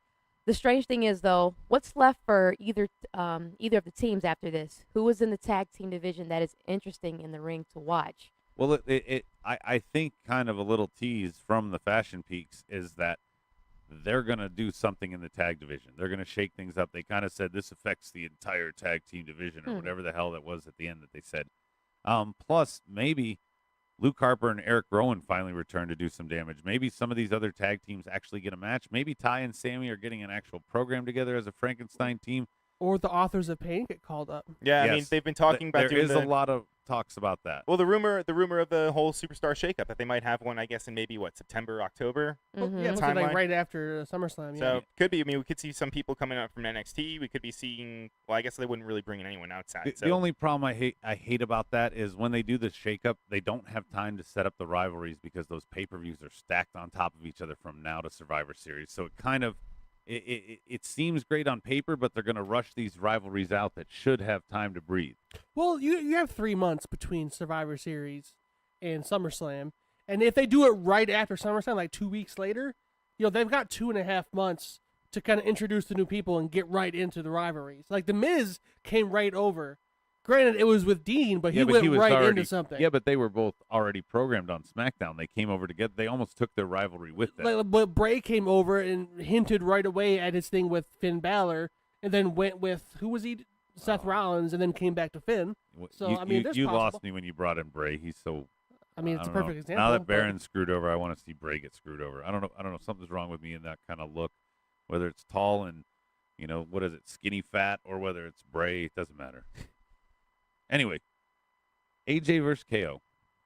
"The strange thing is though, what's left for either of the teams after this? Who is in the tag team division that is interesting in the ring to watch?" Well, I think kind of a little tease from the Fashion Peaks is that they're going to do something in the tag division. They're going to shake things up. They kind of said this affects the entire tag team division or whatever the hell that was at the end that they said. Plus, maybe Luke Harper and Eric Rowan finally return to do some damage. Maybe some of these other tag teams actually get a match. Maybe Ty and Sammy are getting an actual program together as a Frankenstein team. Or the authors of Pain get called up. Yeah, Yes. I mean they've been talking about There doing is a lot of talks about that. Well, the rumor of the whole superstar shakeup that they might have one, I guess, in maybe September, October. Mm-hmm. Yeah, it looks Timeline. like right after SummerSlam. Yeah. So could be. I mean, we could see some people coming up from NXT. We could be seeing. Well, I guess they wouldn't really bring in anyone outside. The only problem I hate about that is when they do the shakeup, they don't have time to set up the rivalries because those pay-per-views are stacked on top of each other from now to Survivor Series. So it kind of it seems great on paper, but they're going to rush these rivalries out that should have time to breathe. Well, you have 3 months between Survivor Series and SummerSlam, and if they do it right after SummerSlam, like 2 weeks later, they've got 2.5 months to kind of introduce the new people and get right into the rivalries. Like the Miz came right over. Granted, it was with Dean, but he went right already, into something. Yeah, but they were both already programmed on SmackDown. They came over together. They almost took their rivalry with them. But Bray came over and hinted right away at his thing with Finn Balor, and then went with who was he? Seth Rollins, and then came back to Finn. So you, I mean, you possible. lost me when you brought in Bray. He's so. I mean, it's I a don't perfect know. example. Now that but- Baron's screwed over, I want to see Bray get screwed over. I don't know. Something's wrong with me in that kind of look. Whether it's tall and, what is it, skinny fat, or whether it's Bray, it doesn't matter. Anyway, AJ versus KO.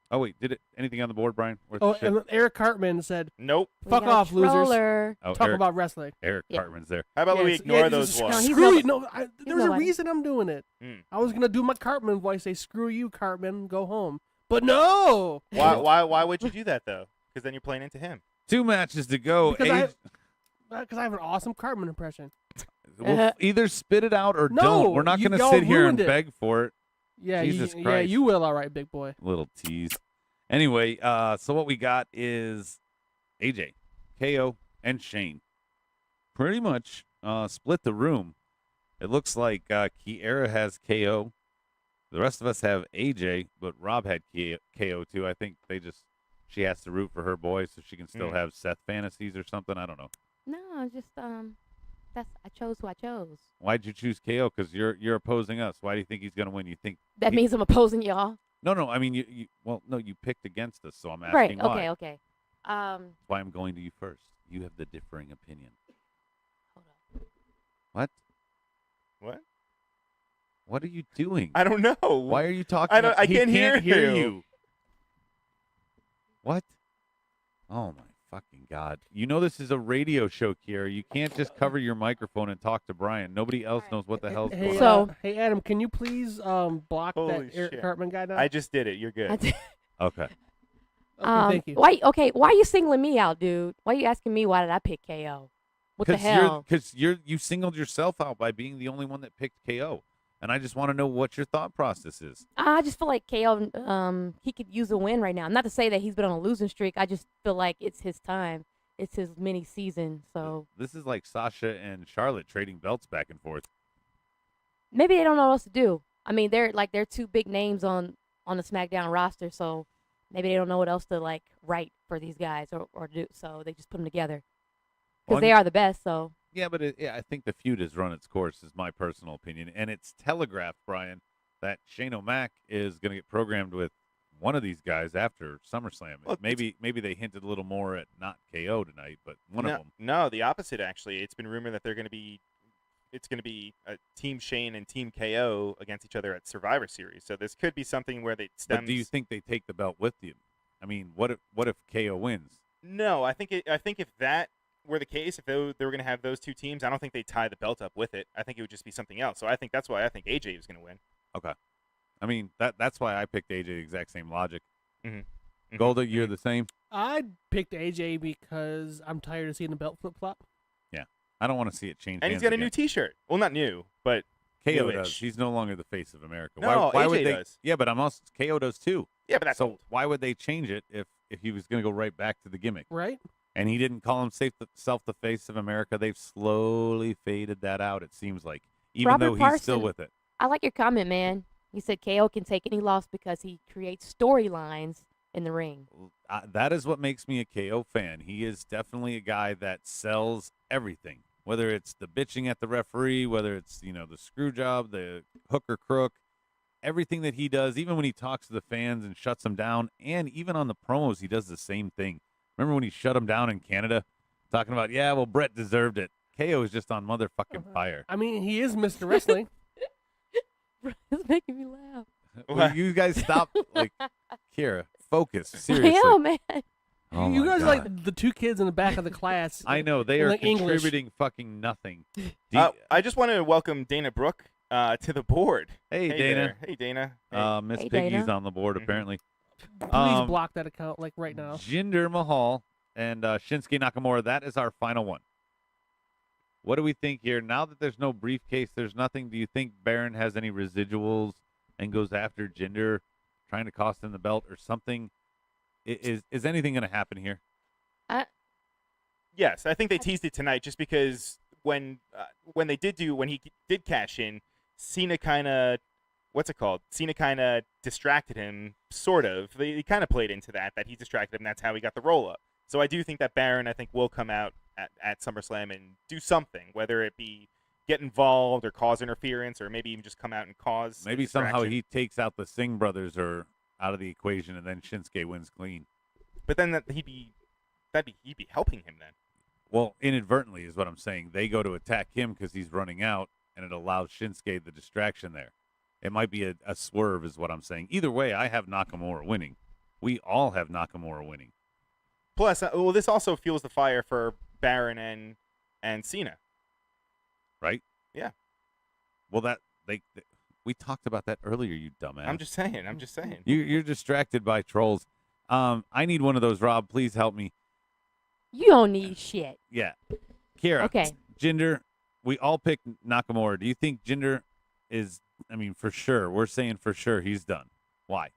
Oh wait, anything on the board, Brian? Worth Oh, the shit? and Eric Cartman said, Nope. "Fuck off, losers." Troller. Oh, Talk Eric- about wrestling. Eric Cartman's there. How about we Yes, ignore yeah, those no, ones? he's Screw you! nobody. No, there's a nobody. reason I'm doing it. Mm. I was gonna do my Cartman voice, say "Screw you, Cartman, go home," but no. Why would you do that though? Because then you're playing into him. 2 matches to go. Because Because I have an awesome Cartman impression. We'll either spit it out or No, don't. We're not you- going to y'all sit here and ruined it. beg for it. Yeah, Jesus yeah, Christ. you will. All right, big boy. Little tease. Anyway, so what we got is AJ, KO, and Shane. Pretty much split the room. It looks like Kiera has KO. The rest of us have AJ, but Rob had KO too. I think she has to root for her boy so she can still have Seth fantasies or something. I don't know. No, just I chose who I chose. Why'd you choose KO? Because you're opposing us. Why do you think he's going to win? You think That means I'm opposing y'all. No. I mean, you picked against us, so I'm asking Right. why. Okay. That's why I'm going to you first. You have the differing opinion. Hold on. What? What? What are you doing? I don't know. Why are you talking? I He can't hear you. What? Oh my fucking God! You know this is a radio show, Kiera. You can't just cover your microphone and talk to Brian. Nobody else knows what the hell's going on. So- Hey Adam, can you please block Holy that Eric shit. Cartman guy now? I just did it. You're good. Okay. Okay, thank you. Why are you singling me out, dude? Why are you asking me why did I pick KO? What the hell? Because you singled yourself out by being the only one that picked KO, and I just want to know what your thought process is. I just feel like KO, he could use a win right now. Not to say that he's been on a losing streak. I just feel like it's his time. It's his mini season. So This is like Sasha and Charlotte trading belts back and forth. maybe they don't know what else to do. I mean, they're two big names on the SmackDown roster. So maybe they don't know what else to write for these guys or do. So they just put them together because they are the best. So. Yeah, but I think the feud has run its course, is my personal opinion. And it's telegraphed, Brian, that Shane O'Mac is going to get programmed with one of these guys after SummerSlam. Well, maybe they hinted a little more at not KO tonight, but one of them. No, the opposite, actually. It's been rumored that it's going to be a Team Shane and Team KO against each other at Survivor Series. So this could be something where they stems. But do you think they take the belt with you? I mean, what if KO wins? No, I think if that were the case, if they were going to have those two teams, I don't think they'd tie the belt up with it. I think it would just be something else. So I think that's why I think AJ is going to win. Okay. I mean, that's why I picked AJ, the exact same logic. Mm-hmm. Golda, you're the same? I picked AJ because I'm tired of seeing the belt flip-flop. Yeah. I don't want to see it change And hands he's got a again. new T-shirt. Well, not new, but KO newish. does. He's no longer the face of America. No, why AJ would they? does. Yeah, but I'm also KO does too. Yeah, but that's so old. why would they change it if he was going to go right back to the gimmick? Right. And he didn't call himself the face of America. They've slowly faded that out. It seems like, even Robert though he's Parson, still with it. I like your comment, man. You said KO can take any loss because he creates storylines in the ring. That is what makes me a KO fan. He is definitely a guy that sells everything, whether it's the bitching at the referee, whether it's the screw job, the hook or crook, everything that he does. Even when he talks to the fans and shuts them down, and even on the promos, he does the same thing. Remember when he shut him down in Canada, talking about Brett deserved it. KO is just on motherfucking fire. I mean, he is Mr. Wrestling. It's making me laugh. Will you guys stop? Kiera, focus. Seriously. I am, man. Oh you my guys God. are like the two kids in the back of the class. I know they in, are like, English. contributing fucking nothing. I just want to welcome Dana Brooke to the board. Hey, Dana. there. Hey, Dana. Hey. Miss Hey, Piggy's Dana. on the board apparently. Please block that account right now. Jinder Mahal and Shinsuke Nakamura. That is our final one. What do we think here? Now that there's no briefcase, there's nothing. Do you think Baron has any residuals and goes after Jinder, trying to cost him the belt or something? Is anything going to happen here? Yes, I think they teased it tonight just because when he did cash in, Cena kind of Cena kind of distracted him, sort of. He kind of played into that he distracted him. That's how he got the roll up. So I do think that Baron, will come out at SummerSlam and do something, whether it be get involved or cause interference, or maybe even just come out and cause. Maybe somehow he takes out the Singh brothers or out of the equation, and then Shinsuke wins clean. But then he'd be helping him then. Well, inadvertently is what I'm saying. They go to attack him because he's running out, and it allows Shinsuke the distraction there. It might be a swerve is what I'm saying. Either way, I have Nakamura winning. We all have Nakamura winning. Plus, this also fuels the fire for Baron and Cena. Right? Yeah. Well, we talked about that earlier, you dumbass. I'm just saying. You're distracted by trolls. I need one of those, Rob. Please help me. You don't need shit. Yeah. Kiera. Okay. Jinder, we all picked Nakamura. Do you think Jinder is, for sure, we're saying for sure he's done. Why?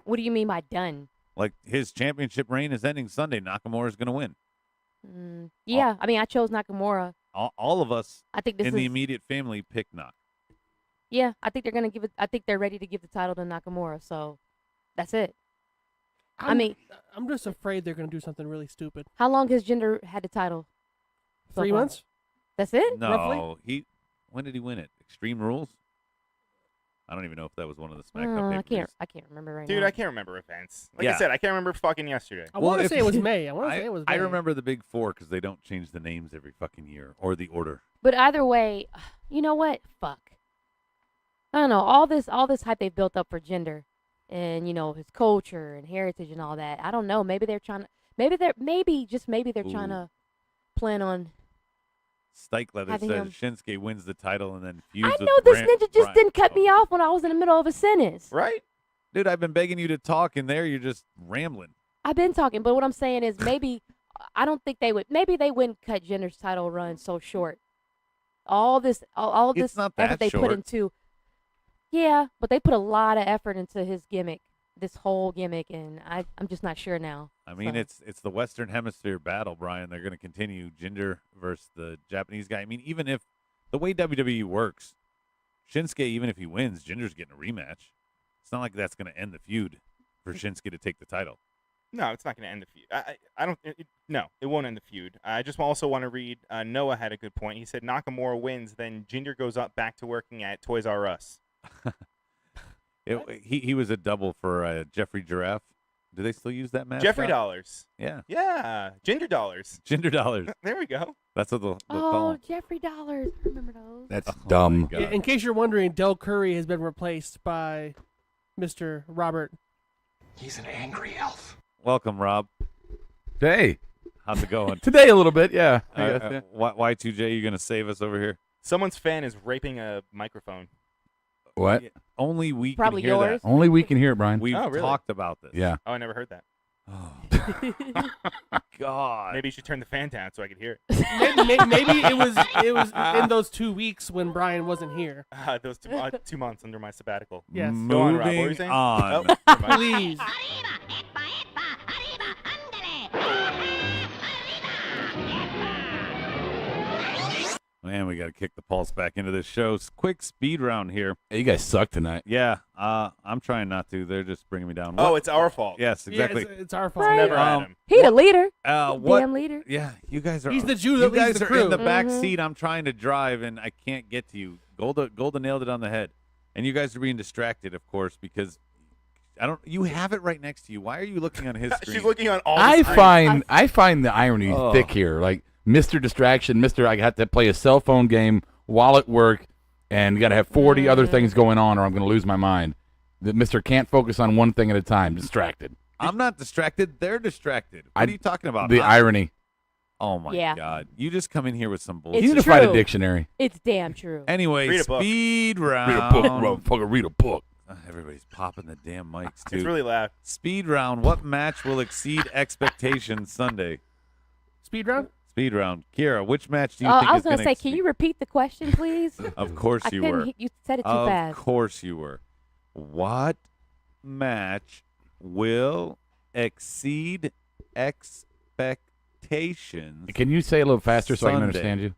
What do you mean by done? Like, his championship reign is ending Sunday. Nakamura's going to win. Yeah, I chose Nakamura. All of us I think this in the is- immediate family picked Nak. Yeah, I think they're gonna give it. I think they're ready to give the title to Nakamura. So, that's it. I'm just afraid they're going to do something really stupid. How long has Jinder had the title? so 3 far? months? That's it. No, Roughly? when did he win it? Extreme Rules? I don't even know if that was one of the I SmackDown pay-per-views. can't remember right Dude, now. I can't remember events. Like Yeah. I said, I can't remember fucking yesterday. I want to say it was May. I want to say it was May. I remember the Big Four because they don't change the names every fucking year or the order. But either way, you know what? Fuck. I don't know. All this hype they've built up for Jinder, and his culture and heritage and all that. I don't know. Maybe they're trying to. Maybe they're trying to plan on. Stike Leather Having says him- Shinsuke wins the title and then feuds I with know this Brand- ninja just Brian. didn't cut me off when I was in the middle of a sentence. Right? Dude, I've been begging you to talk, and there you're just rambling. I've been talking, but what I'm saying is maybe I don't think they would. Maybe they wouldn't cut Jinder's title run so short. All this It's not that effort they put short. into. Yeah, but they put a lot of effort into his gimmick, this whole gimmick, and I'm just not sure now. I mean, So. it's the Western Hemisphere battle, Brian. They're going to continue Jinder versus the Japanese guy. I mean, even if the way WWE works, Shinsuke, even if he wins, Jinder's getting a rematch. It's not like that's going to end the feud for Shinsuke to take the title. No, it's not going to end the feud. I don't. No, it won't end the feud. I just also want to read. Noah had a good point. He said Nakamura wins, then Jinder goes up back to working at Toys R Us. He was a double for Jeffrey Giraffe. Do they still use that mascot? Jeffrey Dollars. Yeah. Yeah, Jinder Dollars. Jinder Dollars. There we go. That's what they'll call Oh, him. Jeffrey Dollars. I remember those. That's Oh, dumb. my God. In case you're wondering, Del Curry has been replaced by Mr. Robert. He's an angry elf. Welcome, Rob. Hey, How's it going? today a little bit, yeah. I guess, yeah. Y2J, you going to save us over here? Someone's fan is raping a microphone. What? Yeah, only we Probably can hear yours. that. Only we can hear it, Brian. We've Oh, really? talked about this. Yeah. Oh, I never heard that. Oh, God. Maybe you should turn the fan down so I could hear it. Maybe it was in those 2 weeks when Brian wasn't here. Those 2 months under my sabbatical. Yes. Go on, Rob. What were you Moving saying? on. Oh, never mind. Please. Man, we got to kick the pulse back into this show. Quick speed round here. Hey, you guys suck tonight. Yeah, I'm trying not to. They're just bringing me down. Oh, What- it's our fault. Yes, exactly. Yeah, it's our fault. Right. Never had Um, him. He the leader. What? Damn leader. Yeah, you guys are. He's the Jew You that leads guys the are crew. in the back Mhm. seat. I'm trying to drive, and I can't get to you. Golda nailed it on the head, and you guys are being distracted, of course, because I don't. You have it right next to you. Why are you looking on his screen? She's looking on all I the screens. find the irony Oh. thick here. Like Mr. Distraction, Mr. I got to play a cell phone game while at work, and got to have 40 other things going on, or I'm going to lose my mind. The Mr. can't focus on one thing at a time. Distracted. I'm not distracted. They're distracted. What are you talking about? The irony. Oh my Yeah. God! You just come in here with some It's bullshit. You need to find a true. dictionary. It's damn true. Anyway, Read a book. speed round. Read a book, motherfucker. Read a book. Everybody's popping the damn mics too. It's really loud. Speed round. What match will exceed expectations Sunday? Speed round? Speed round. Kira, which match do you think I was is gonna going say, to can you repeat the question, please? Of course I you couldn't. were. You said it too Of fast. course you were. What match will exceed expectations? Can you say a little faster so I can Sunday. understand you?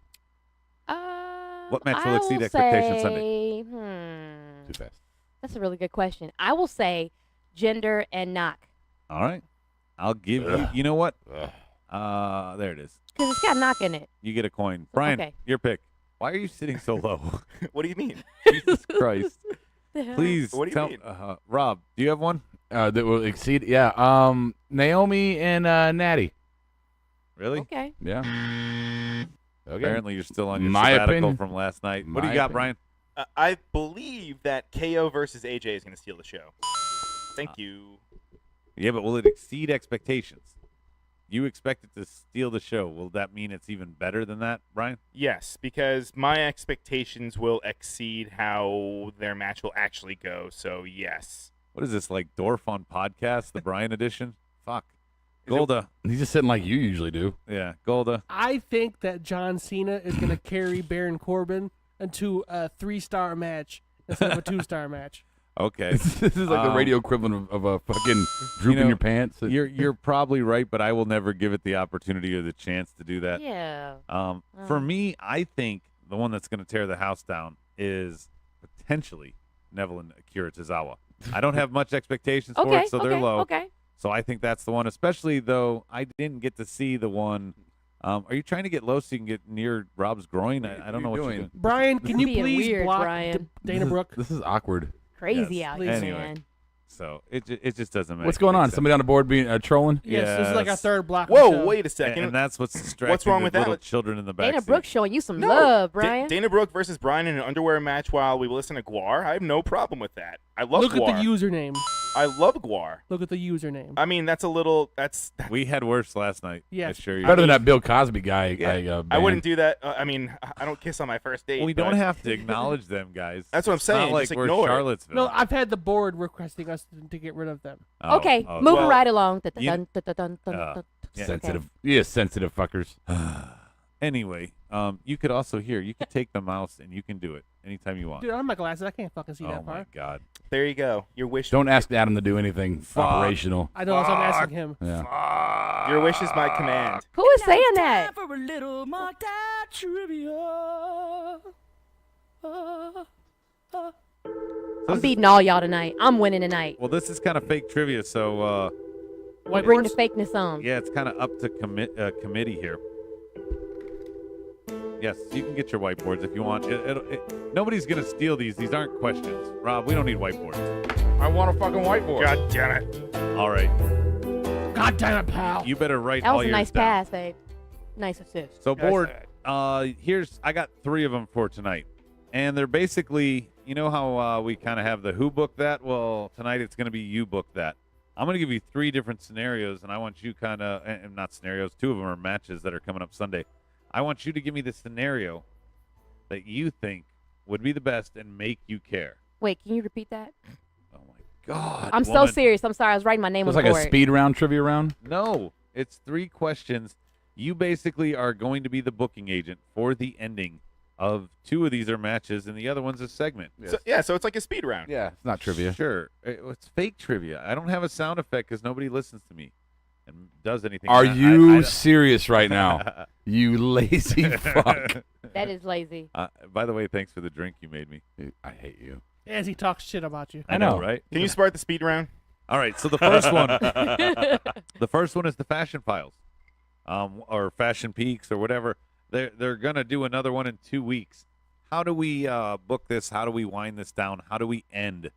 What match will I exceed will expectations Sunday? say, Too fast. That's a really good question. I will say Jinder and Knock All right. I'll give you. You know what? There it is. because it's got Knock in it. You get a coin. Brian, Okay. your pick. Why are you sitting so low? What do you mean? Jesus Christ. Please What do you tell mean? Rob, do you have one? That will exceed. Yeah. Naomi and Natty. Really? Okay. Yeah. Okay. Apparently you're still on your My sabbatical opinion. from last night. What do My you got, opinion. Brian? I believe that KO versus AJ is going to steal the show. Thank you. Yeah, but will it exceed expectations? You expect it to steal the show. Will that mean it's even better than that, Brian? Yes, because my expectations will exceed how their match will actually go. So yes, What is this, like Dorf on podcast, the Brian edition? Fuck. Golda. He's just sitting like you usually do. Yeah, Golda. I think that John Cena is going to carry Baron Corbin into a 3-star match instead of a 2-star match. Okay. This is like the radio equivalent of a fucking droop in your pants. You're probably right, but I will never give it the opportunity or the chance to do that. Yeah. For me, I think the one that's going to tear the house down is potentially Neville and Akira Tozawa. I don't have much expectations for it, so they're low. Okay. So I think that's the one, especially though I didn't get to see the one. Are you trying to get low so you can get near Rob's groin? I don't know what you're doing. Brian, can you being please weird, block Brian. Dana Brooke? This is awkward. Crazy Yes. out here, Anyway. man. So it just doesn't make What's going on? sense. Somebody on the board being trolling? Yes, this is like our third block. Whoa, of the show. wait a second. And that's what's distracting What's wrong with the little that? children in the back Dana seat. Brooke showing you some No. love, Brian. Dana Brooke versus Brian in an underwear match while we listen to Guar. I have no problem with that. I love Look Guar. at the username. I love Guar. Look at the username. I mean, that's a little. We had worse last night. Yes. I assure you. Better than that Bill Cosby guy. I wouldn't do that. I mean, I don't kiss on my first date. We but don't have to acknowledge them, guys. That's what I'm It's saying. Not like Just we're ignore it. Charlottesville. No, I've had the board requesting us to get rid of them. Oh, Okay, oh, moving well, right along. you- Dun, dun, dun, dun, dun, dun. yeah. Sensitive. Yeah, sensitive fuckers. Anyway, you could also you could take the mouse and you can do it anytime you want. Dude, I have my glasses. I can't fucking see Oh that my far. God. There you go. Your wish. Don't ask Adam to do anything operational. I know. That's what I'm asking him. Yeah. Your wish is my command. Who is saying that? For a little mocked out trivia. I'm beating all y'all tonight. I'm winning tonight. Well, this is kind of fake trivia, so Bring the fakeness on. yeah, it's kind of up to committee here. Yes, you can get your whiteboards if you want. Nobody's gonna steal these. These aren't questions. Rob, we don't need whiteboards. I want a fucking whiteboard. God damn it. All right, God damn it, pal. you better write That all was a yours nice down. pass, babe. Nice assist. So That's board, all I got 3 of them for tonight, and they're basically, you know how we kind of have the who booked that. Well, tonight it's gonna be you booked that. I'm gonna give you 3 different scenarios, and I want you kind of, and not scenarios. 2 of them are matches that are coming up Sunday. I want you to give me the scenario that you think would be the best and make you care. Wait, can you repeat that? Oh my God! I'm so woman. serious. I'm sorry. I was writing my name It's on like the a board. speed round, trivia round. No, it's 3 questions. You basically are going to be the booking agent for the ending of 2 of these are matches, and the other one's a segment. So it's like a speed round. Yeah, it's not trivia. Sure, it's fake trivia. I don't have a sound effect because nobody listens to me and does anything. Are I you serious right now? You lazy fuck. That is lazy. By the way, thanks for the drink you made me. I hate you. As he talks shit about you. I know, right? Can you start the speed round? All right. So the first one, the first one is the Fashion Files, or Fashion Peaks, or whatever. They're gonna do another one in 2 weeks. How do we book this? How do we wind this down? How do we end?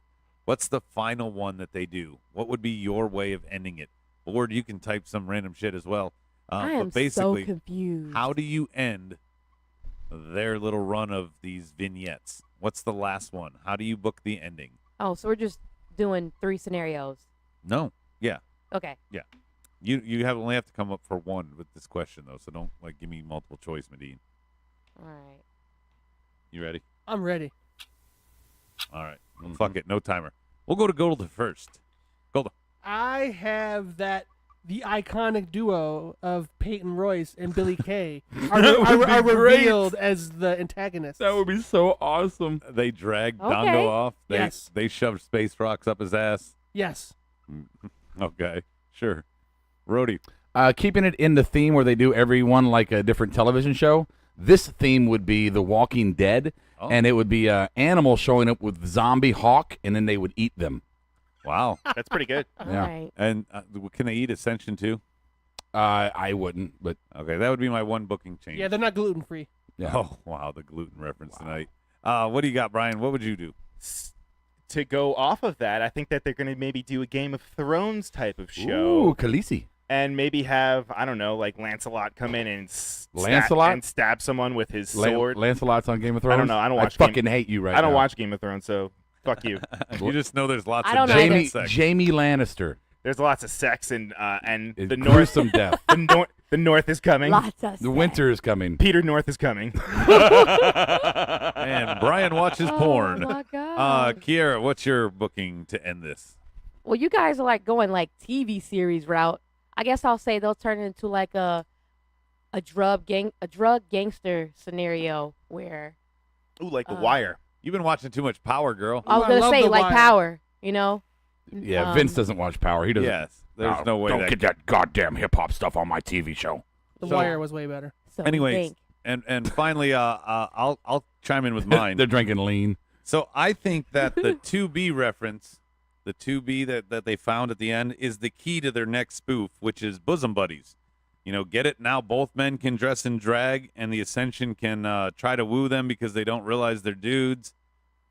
What's the final one that they do? What would be your way of ending it? Or you can type some random shit as well. I am but basically, so confused. how do you end their little run of these vignettes? What's the last one? How do you book the ending? Oh, so we're just doing 3 scenarios. No. Yeah. Okay. Yeah. You only have to come up for one with this question though, so don't give me multiple choice, Medine. All right. You ready? I'm ready. All right. Well, fuck it, no timer. We'll go to Golda first. Golda. I have the iconic duo of Peyton Royce and Billy Kay are revealed as the antagonists. That would be so awesome. They dragged Okay. Dongo off. Yes. They shoved space rocks up his ass. Yes. Okay. Sure. Rhodey. Keeping it in the theme where they do everyone like a different television show. This theme would be The Walking Dead, and it would be animals showing up with zombie hawk, and then they would eat them. Wow. That's pretty good. All Yeah. right. And can they eat Ascension too? I wouldn't, but Okay, that would be my one booking change. Yeah, they're not gluten free. yeah. Oh, wow, the gluten reference tonight. What do you got, Brian? What would you do? To go off of that, I think that they're going to maybe do a Game of Thrones type of show. Ooh, Khaleesi. And maybe have, I don't know, like Lancelot come in and Lancelot? stab someone with his sword. Lancelot's on Game of Thrones? I don't know. I don't watch. fucking hate you right now. I don't watch Game of Thrones, so fuck you. You just know there's lots I of don't death either. and sex. Jamie Lannister. There's lots of sex and It's the North. gruesome death. The North is coming. Lots of The winter is coming. Peter North is coming. And Brian watches porn. Oh my god. Kiera, what's your booking to end this? Well, you guys are like going like TV series route. I guess I'll say they'll turn it into like a drug gangster scenario where. Ooh, like The Wire. You've been watching too much Power, girl. I was gonna say like Power, you know. Yeah, Vince doesn't watch Power. He doesn't. Yes, there's no way. Don't get that goddamn hip hop stuff on my TV show. The Wire was way better. So anyways, and finally, I'll chime in with mine. They're drinking lean. So I think that the 2B reference, the 2B that they found at the end, is the key to their next spoof, which is bosom buddies. You know, get it now? Both men can dress in drag, and the Ascension can try to woo them because they don't realize they're dudes.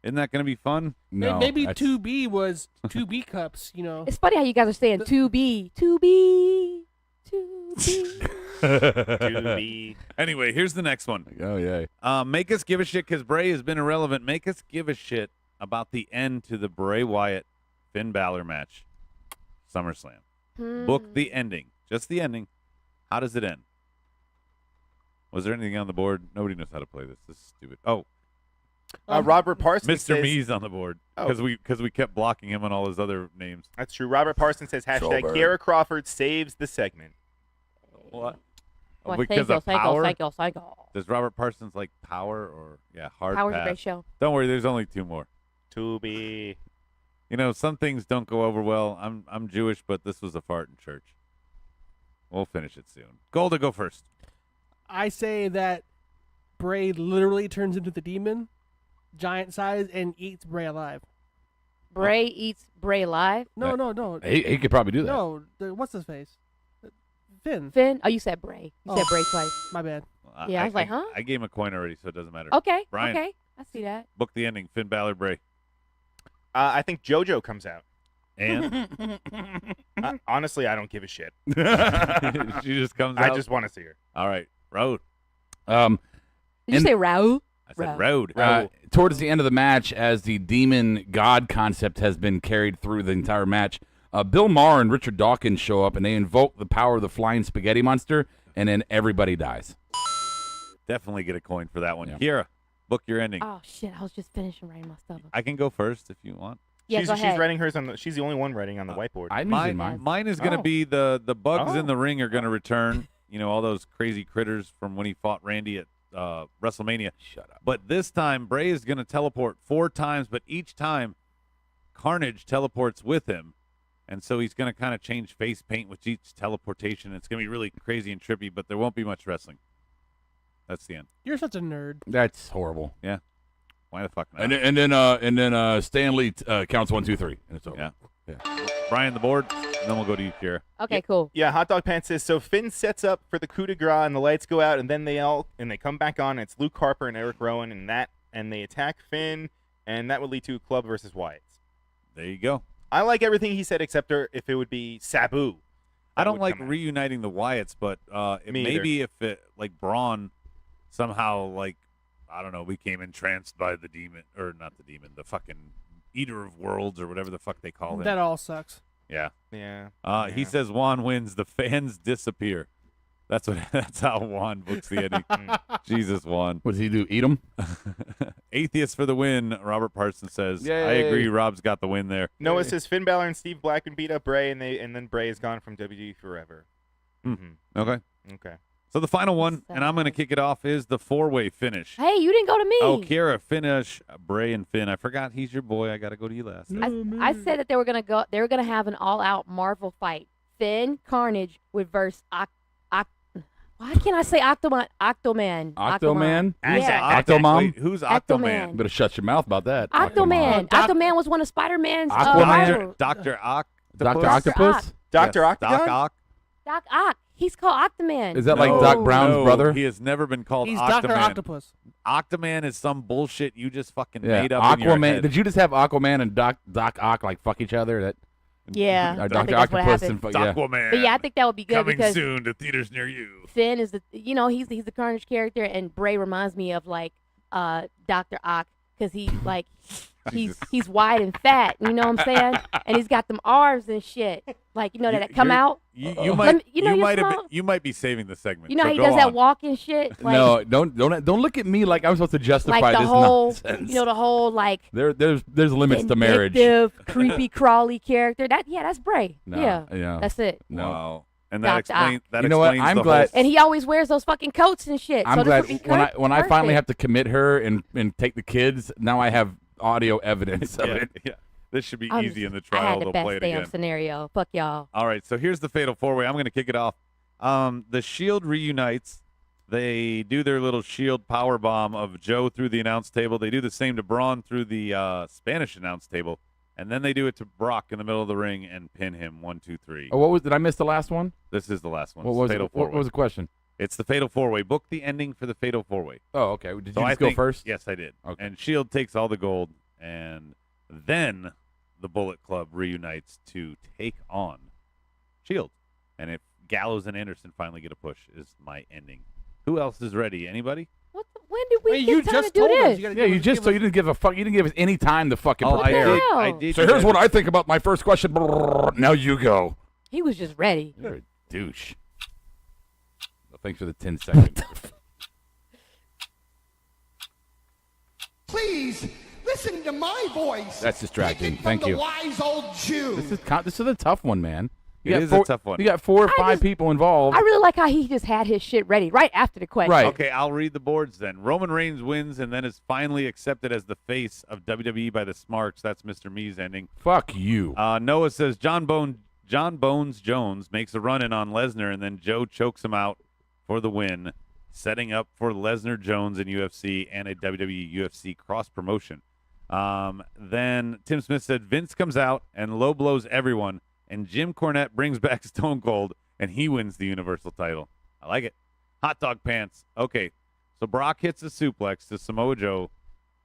Isn't that going to be fun? No, maybe 2B was 2B cups. You know, it's funny how you guys are saying 2B, 2B, 2B. 2B. Anyway, here's the next one. Oh yeah. Make us give a shit because Bray has been irrelevant. Make us give a shit about the end to the Bray Wyatt Finn Balor match, SummerSlam. Book the ending, just the ending. How does it end? Was there anything on the board? Nobody knows how to play this. This is stupid. Oh, Robert Parsons Mr. says, Me's on the board because we kept blocking him on all his other names. That's true. Robert Parsons says hashtag Sober. Kiera Crawford saves the segment. What? Well, Because of power? Psycho. Does Robert Parsons like Power or hard Power's a pass? great show. Don't worry, there's only 2 more. 2B. You know, some things don't go over well. I'm Jewish, but this was a fart in church. We'll finish it soon. Golda, go first. I say that Bray literally turns into the demon, giant size, and eats Bray alive. Bray eats Bray alive? No. He could probably do that. No, what's his face? Finn. Finn? Oh, you said Bray. You said Bray twice. My bad. Yeah, I was like, huh? I gave him a coin already, so it doesn't matter. Okay. Brian, Okay. I see that. book the ending. Finn Balor, Bray. I think JoJo comes out. And Honestly, I don't give a shit. she just comes out. I just want to see her. All right, Road. Did you say Raul? I said Road. Towards the end of the match, as the demon god concept has been carried through the entire match, Bill Maher and Richard Dawkins show up, and they invoke the power of the flying spaghetti monster, and then everybody dies. Definitely get a coin for that one. Yeah. Kira, book your ending. Oh, shit. I was just finishing writing my stuff. I can go first if you want. Yeah, go ahead. She's writing hers she's the only one writing on the whiteboard. I'm using mine. Mine is going to be the bugs in the ring are going to return. You know, all those crazy critters from when he fought Randy at WrestleMania. Shut up. But this time, Bray is going to teleport 4 times, but each time Carnage teleports with him. And so he's going to kind of change face paint with each teleportation. It's going to be really crazy and trippy, but there won't be much wrestling. That's the end. You're such a nerd. That's horrible. Yeah. Why the fuck not? And then Stanley counts 1, 2, 3, and it's over. Yeah. Brian, the board, and then we'll go to you, Kira. Okay, cool. Yeah, Hot Dog Pants says, so Finn sets up for the coup de grace, and the lights go out, and then they come back on, and it's Luke Harper and Eric Rowan, and they attack Finn, and that would lead to Club versus Wyatt. There you go. I like everything he said, except if it would be Sabu. I don't like reuniting the Wyatts, but maybe if it, like, Braun somehow, like, I don't know, became entranced by the demon, or not the demon, the fucking Eater of Worlds or whatever the fuck they call him. That all sucks. Yeah. Yeah. He says Juan wins. The fans disappear. That's how Juan books the ending. Jesus, Juan. What does he do? Eat them? Atheist for the win. Robert Parsons says. Yay. I agree. Rob's got the win there. Noah says Finn Balor and Steve Blackman beat up Bray, and then Bray is gone from WWE forever. Okay. Okay. So the final one, and I'm going to kick it off, is the 4-way finish. Hey, you didn't go to me. Oh, Kira, finish Bray and Finn. I forgot he's your boy. I got to go to you last. I said that they were gonna have an all-out Marvel fight. Finn Carnage would verse why can't I say Octoman? Octoman? Yeah. Octomom? Wait, who's Octoman? Better shut your mouth about that. Octoman. Octoman was one of Spider-Man's Aquaman? Dr. Dr. Octopus? Dr. Octagon? Doc Ock? Doc Ock. He's called Octoman. Is that like Doc Brown's brother? He has never been called He's Octoman. Dr. Octopus. Octoman is some bullshit you just fucking Yeah, made up in your Aquaman. head. Did you just have Aquaman and Doc Ock like fuck each other? That Yeah, I think Dr. that's what Octopus happened. and yeah. Aquaman. But yeah, I think that would be good Coming because soon to theaters near you. Finn is he's the Carnage character, and Bray reminds me of like Dr. Ock because he's wide and fat. You know what I'm saying? And he's got them arms and shit. Like that come out. You might be saving the segment. You know so how he go does that on. walking shit. Like, No, don't look at me like I'm supposed to justify like the this whole, nonsense. the whole like There's limits to marriage. vindictive, creepy crawly character. That's Bray. No, yeah, yeah. that's it. No. Wow. And that Doc Ock. explains that You know what? explains I'm the glad- whole And he always wears those fucking coats and shit. I'm so glad this would be when I finally perfect. have to commit her and take the kids. Now I have audio evidence of yeah, it. yeah. This should be I'm easy in the I trial. had the They'll best play it damn again. scenario. Fuck y'all. All right, so here's the Fatal 4-Way. I'm going to kick it off. The Shield reunites. They do their little Shield power bomb of Joe through the announce table. They do the same to Braun through the Spanish announce table, and then they do it to Brock in the middle of the ring and pin him 1, 2, 3. Oh, did I miss the last one? This is the last one. What It's was the Fatal it? What 4-Way. was the question? It's the Fatal 4-Way. Book the ending for the Fatal 4-Way. Oh, okay. Did So you I just go think- first? Yes, I did. Okay. And Shield takes all the gold, and then the Bullet Club reunites to take on Shield. And if Gallows and Anderson finally get a push, is my ending. Who else is ready? Anybody? When did we Wait, get you time just to do told us. this? You gotta Yeah, give you us- just give so us- you didn't give a fuck. You didn't give us any time to fucking Oh, I prepare. did. hell? I did. So here's what I think about my first question. Now you go. He was just ready. You're a douche. Well, thanks for the 10 seconds. Please listen to my voice. That's distracting. Take it from Thank the you. wise old Jew. This is a tough one, man. It got is a four, tough one. You got 4 or 5 just- people involved. I really like how he just had his shit ready right after the question. Right. Okay, I'll read the boards then. Roman Reigns wins and then is finally accepted as the face of WWE by the Smarks. That's Mr. Me's ending. Fuck you. Noah says John Bones Jones makes a run in on Lesnar, and then Joe chokes him out for the win, setting up for Lesnar Jones in UFC and a WWE UFC cross promotion. Then Tim Smith said Vince comes out and low blows everyone, and Jim Cornette brings back Stone Cold, and he wins the Universal title. I like it. Hot dog pants. Okay, so Brock hits a suplex to Samoa Joe,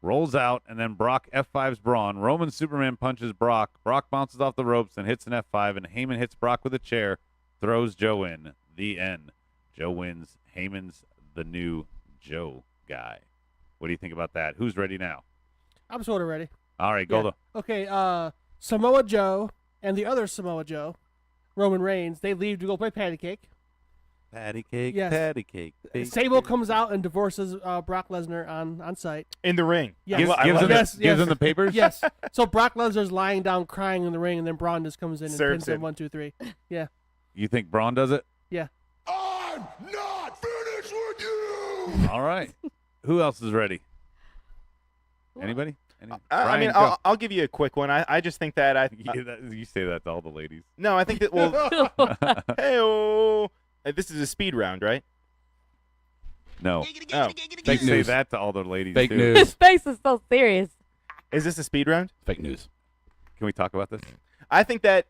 rolls out, and then Brock F5s Braun. Roman Superman punches Brock. Brock bounces off the ropes and hits an F5, and Heyman hits Brock with a chair, throws Joe in. The end. Joe wins. Heyman's the new Joe guy. What do you think about that? Who's ready now? I'm sort of ready. All right, Golda. Okay, Samoa Joe and the other Samoa Joe, Roman Reigns, they leave to go play patty cake. Patty cake, Yes. patty cake. Sable comes out and divorces Brock Lesnar on site. In the ring. Yes. Gives, I gives, love him, it. Yes, the, gives yes. him the papers? Yes. So Brock Lesnar's lying down crying in the ring, and then Braun just comes in and Serves pins him him. 1, 2, 3. Yeah. You think Braun does it? Yeah. I'm not finished with you. All right. Who else is ready? Anybody? I Brian, mean, go. I'll give you a quick one. I just think that You say that to all the ladies. no, I think that this is a speed round, right? No. Oh, Fake Say news. that to all the ladies. Fake too. news. His face is so serious. is this a speed round? Fake news. Can we talk about this? I think that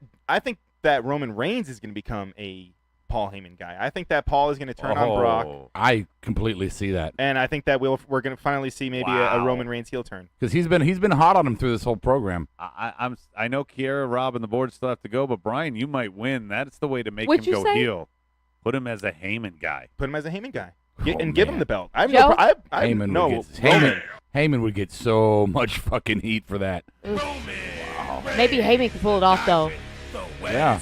Roman Reigns is going to become a Paul Heyman guy. I think that Paul is going to turn on Brock, I completely see that and I think that we're going to finally see maybe a Wow. Roman Reigns heel turn. because he's been hot on him through this whole program. I know Kiera, Rob, and the board still have to go, but Brian, you might win. That's the way to make What'd him you go say? heel. Put him as a Heyman guy. Put him as a Heyman guy, Oh, and give him man. the belt. I'm Joe? Heyman no, would get Heyman would get so much fucking heat for that. Maybe Heyman can pull it off though. Yeah.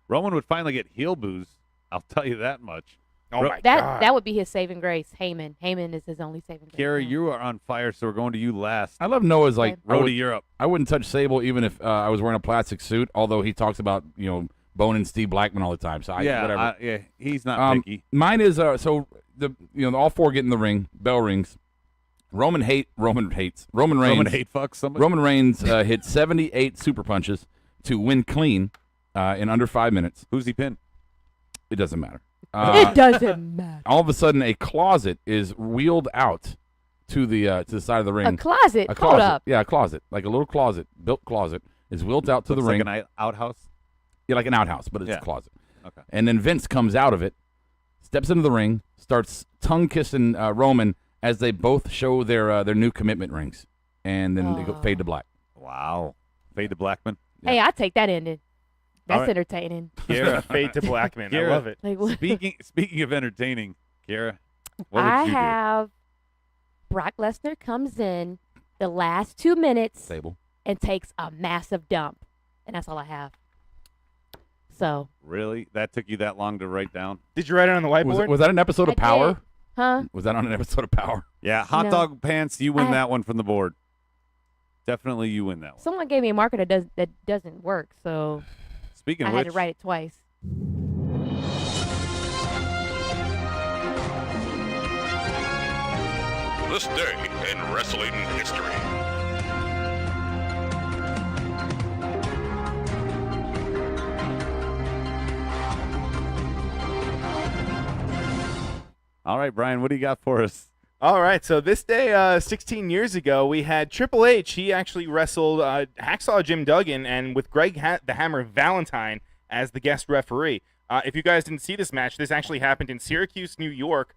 Roman would finally get heel booze. I'll tell you that much. Oh my That god, that would be his saving grace. Heyman. Heyman is his only saving grace. Kiera, now. you are on fire, so we're going to you last. I love Noah's like Road to Europe. I wouldn't touch Sable even if I was wearing a plastic suit. Although he talks about boning Steve Blackman all the time. So whatever. Yeah, he's not picky. Mine is so all 4 get in the ring, bell rings. Roman Reigns. Roman hate fucks somebody. Roman Reigns hit 78 super punches to win clean in under 5 minutes. Who's he pinned? It doesn't matter. It doesn't matter. All of a sudden, a closet is wheeled out to the side of the ring. A closet. A Hold closet. up. Yeah, a closet, like a little closet, built closet, is wheeled out to Looks the ring. like an outhouse. Yeah, like an outhouse, but it's Yeah. a closet. Okay. And then Vince comes out of it, steps into the ring, starts tongue kissing Roman as they both show their new commitment rings, and then they go fade to black. Wow. Fade to Blackman. Hey, I take that ending. That's All right. entertaining. Kiera, fade to Blackman. I Kiera, love it. Like, what? Speaking of entertaining, Kiera, what would I you have Brock Lesnar comes in the last 2 minutes Sable. and takes a massive dump, and that's all I have. So, do? Really? That took you that long to write down? Did you write it on the whiteboard? Was that an episode I of Power? did. Huh? Was that on an episode of Power? Yeah, hot No. dog pants. You win I- that one from the board. Definitely, you win that one. Someone gave me a marker that doesn't work, so Speaking I of had which, to write it twice. this day in wrestling history. All right, Brian, what do you got for us? All right, so this day, 16 years ago, we had Triple H. He actually wrestled Hacksaw Jim Duggan and with Greg the Hammer Valentine as the guest referee. If you guys didn't see this match, this actually happened in Syracuse, New York,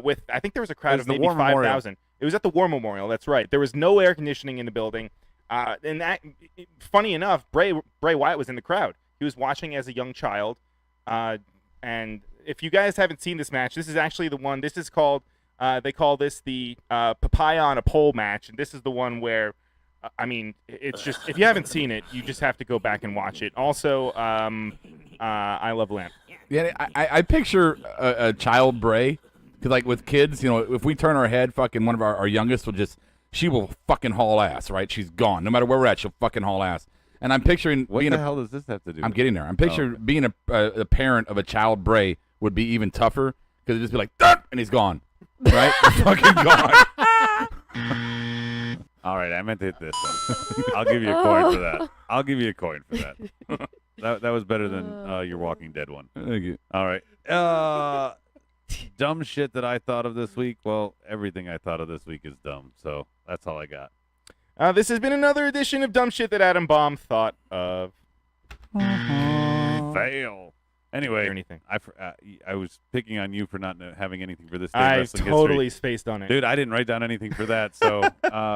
with, I think there was a crowd of maybe 5,000. It was at the War Memorial, that's right. There was no air conditioning in the building. And that, funny enough, Bray Wyatt was in the crowd. He was watching as a young child. And if you guys haven't seen this match, this is actually the one. This is called, they call this the papaya on a pole match. And this is the one where, I mean, it's just, if you haven't seen it, you just have to go back and watch it. Also, I Love Lamp. Yeah, I picture a child Bray, because like with kids, you know, if we turn our head, fucking one of our youngest will just, she will fucking haul ass, right? She's gone. No matter where we're at, she'll fucking haul ass. And I'm picturing What being the hell does this have to do? I'm getting there. I'm picturing being a parent of a child Bray would be even tougher, because it'd just be like, "Duh!" and he's gone, right? Fucking gone. All right, I meant to hit this one. I'll give you a coin for that. I'll give you a coin for that. That was better than your Walking Dead one. Thank you. All right. Dumb shit that I thought of this week. Well, everything I thought of this week is dumb, so that's all I got. This has been another edition of Dumb Shit That Adam Bomb Thought of. Fail. Anyway, Or anything. I was picking on you for not having anything for this day. I wrestling totally history. spaced on it. Dude, I didn't write down anything for that, so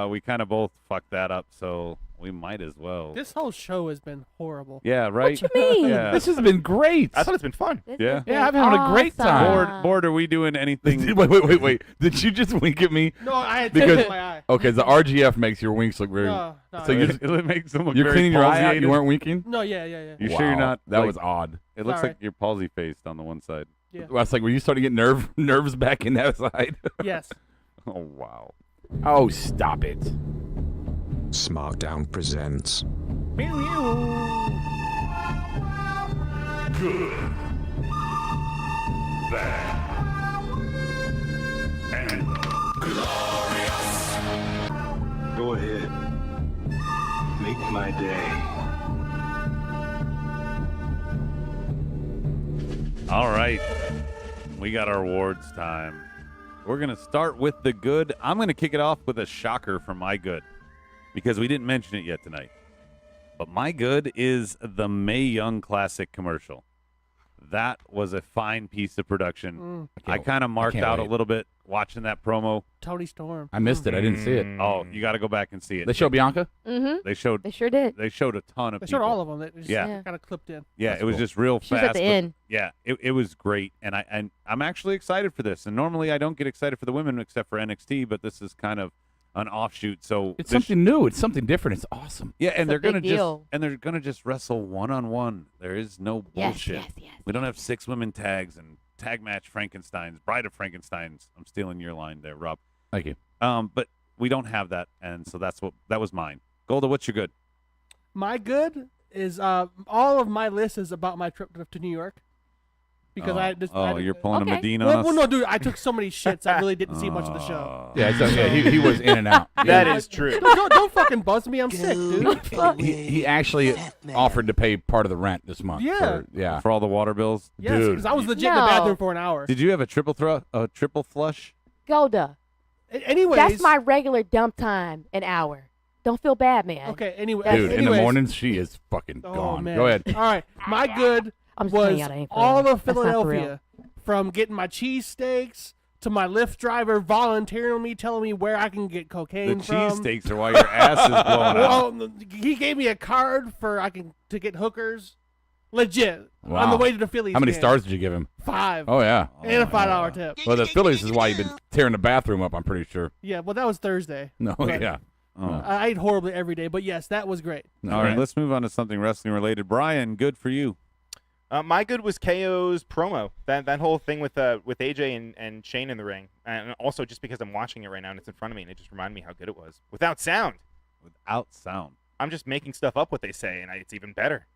we kind of both fucked that up, so we might as well. This whole show has been horrible. Yeah, right? What you mean? Yeah. This has been great. I thought it's been fun. This Yeah. has been Yeah, I'm having a great time. awesome. Board, are we doing anything? Wait. Did you just wink at me? No, I had Because- tears in my eye. Okay, the RGF makes your winks look very. No, So you're it makes them look you're very cleaning your eye out. palsy-ated. You weren't winking. No, yeah. You sure you're Wow, not? That like, was odd. It looks Sorry. like you're palsy-faced on the one side. Yeah. I was like, were you starting to get nerves back in that side? Yes. Oh, wow. Oh, stop it. SmackDown presents Good, bad, and glorious. Go ahead. Make my day. All right. We got our awards time. We're going to start with the good. I'm going to kick it off with a shocker from my good because we didn't mention it yet tonight. But my good is the Mae Young Classic commercial. That was a fine piece of production. I kind of marked can't out wait. a little bit watching that promo. Tony Storm. I missed it. I didn't see it. Oh, you got to go back and see it. They show Bianca? Mm-hmm. They showed. They sure did. They showed a ton of They people. showed all of them. They just Yeah. kind of clipped in. Yeah, That's it was cool. just real She was fast. at the but- end. Yeah, it was great, and I'm actually excited for this. And normally I don't get excited for the women except for NXT, but this is kind of an offshoot. So It's this- something new. It's something different. It's awesome. Yeah, and a they're gonna big deal. just wrestle 1-on-1. There is no Yes, bullshit. yes. We don't have 6 women tags and tag match Frankensteins, Bride of Frankensteins. I'm stealing your line there, Rob. Thank you. But we don't have that, and so that was mine. Golda, what's your good? My good is all of my list is about my trip to New York. Because I just you're pulling Okay. a Medina on us? well, no, dude, I took so many shits. I really didn't see much of the show. Yeah, he was in and out. That is true. Don't fucking buzz me. I'm sick, dude. He actually offered to pay part of the rent this month. Yeah. For all the water bills? Yes, Dude. because I was legit in the No. bathroom for an hour. Did you have a triple flush? Golda. Anyways, That's my regular dump time, an hour. Don't feel bad, man. Okay. Anyway, Dude, in the anyways. mornings, she is fucking Oh, gone. man. Go ahead. All right. My good I'm just was telling you, that ain't for all real. of That's not for real. Philadelphia, from getting my cheesesteaks to my Lyft driver volunteering me, telling me where I can get The cocaine from. cheesesteaks are why your ass is blowing out. Well, he gave me a card to get hookers. Legit. On Wow. the way to the Phillies. How many game. stars did you give him? 5. Oh, yeah. And a $5 tip. Well, the Phillies is why you've been tearing the bathroom up, I'm pretty sure. Yeah, well, that was Thursday. No, But yeah. I ate horribly every day, but yes, that was great. All right, let's move on to something wrestling related. Brian, good for you. My good was KO's promo. That whole thing with AJ and Shane in the ring, and also just because I'm watching it right now and it's in front of me, and it just reminded me how good it was without sound. Without sound. I'm just making stuff up what they say, and it's even better.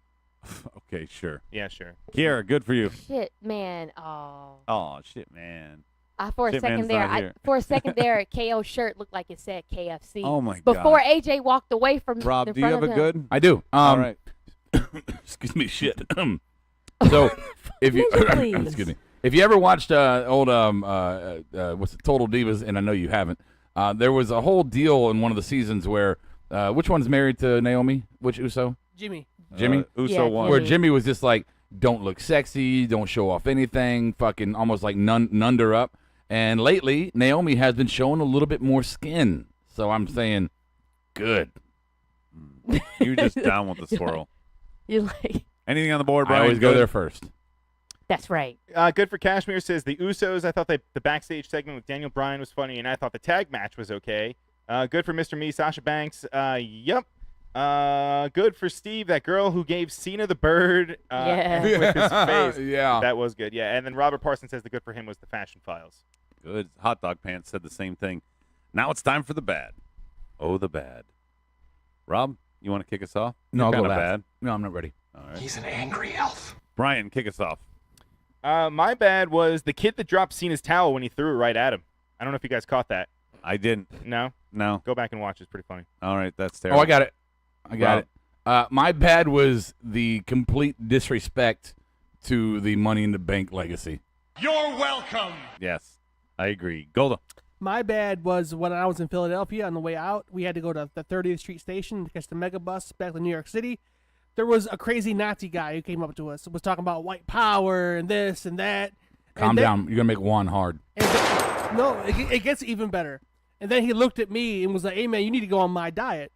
Okay, sure. Yeah, sure. Kiara, good for you. Shit, man. Oh. Oh, shit, man. For a Shit second man's there, not here. for a second there, KO shirt looked like it said KFC. Oh my Before God. AJ walked away from Rob, in do you front have of a him. good? I do. All right. Excuse me, shit. So, if you Ninja, please. excuse me, if you ever watched old what's it, Total Divas, and I know you haven't, there was a whole deal in one of the seasons where which one's married to Naomi? Which Uso? Jimmy. Jimmy. Uso Yeah, won. Where Jimmy was just like, don't look sexy, don't show off anything, fucking almost like nunned her up. And lately, Naomi has been showing a little bit more skin. So I'm saying, good. You're just down with the swirl. You're like, Anything on the board, I Brian? always go Good? there first. that's right. Good for Kashmir says the Usos. I thought the backstage segment with Daniel Bryan was funny, and I thought the tag match was okay. Good for Mr. Me, Sasha Banks. Yep. Good for Steve, that girl who gave Cena the bird Yeah. with his face. Yeah. That was good. Yeah. And then Robert Parsons says the good for him was the Fashion Files. Good. Hot Dog Pants said the same thing. Now it's time for the bad. Oh, the bad. Rob, you want to kick us off? No, I'll You're go kinda last. bad. No, I'm not ready. All right. He's an angry elf. Brian, kick us off. My bad was the kid that dropped Cena's towel when he threw it right at him. I don't know if you guys caught that. I didn't. No? No. Go back and watch. It's pretty funny. All right, that's Oh, terrible. I got it. I got Rob. it. My bad was the complete disrespect to the Money in the Bank legacy. You're welcome. Yes, I agree. Golda. My bad was when I was in Philadelphia on the way out. We had to go to the 30th Street station to catch the mega bus back to New York City. There was a crazy Nazi guy who came up to us and was talking about white power and this and that. Calm And then- down. You're going to make Juan hard. No, it gets even better. And then he looked at me and was like, "Hey, man, you need to go on my diet."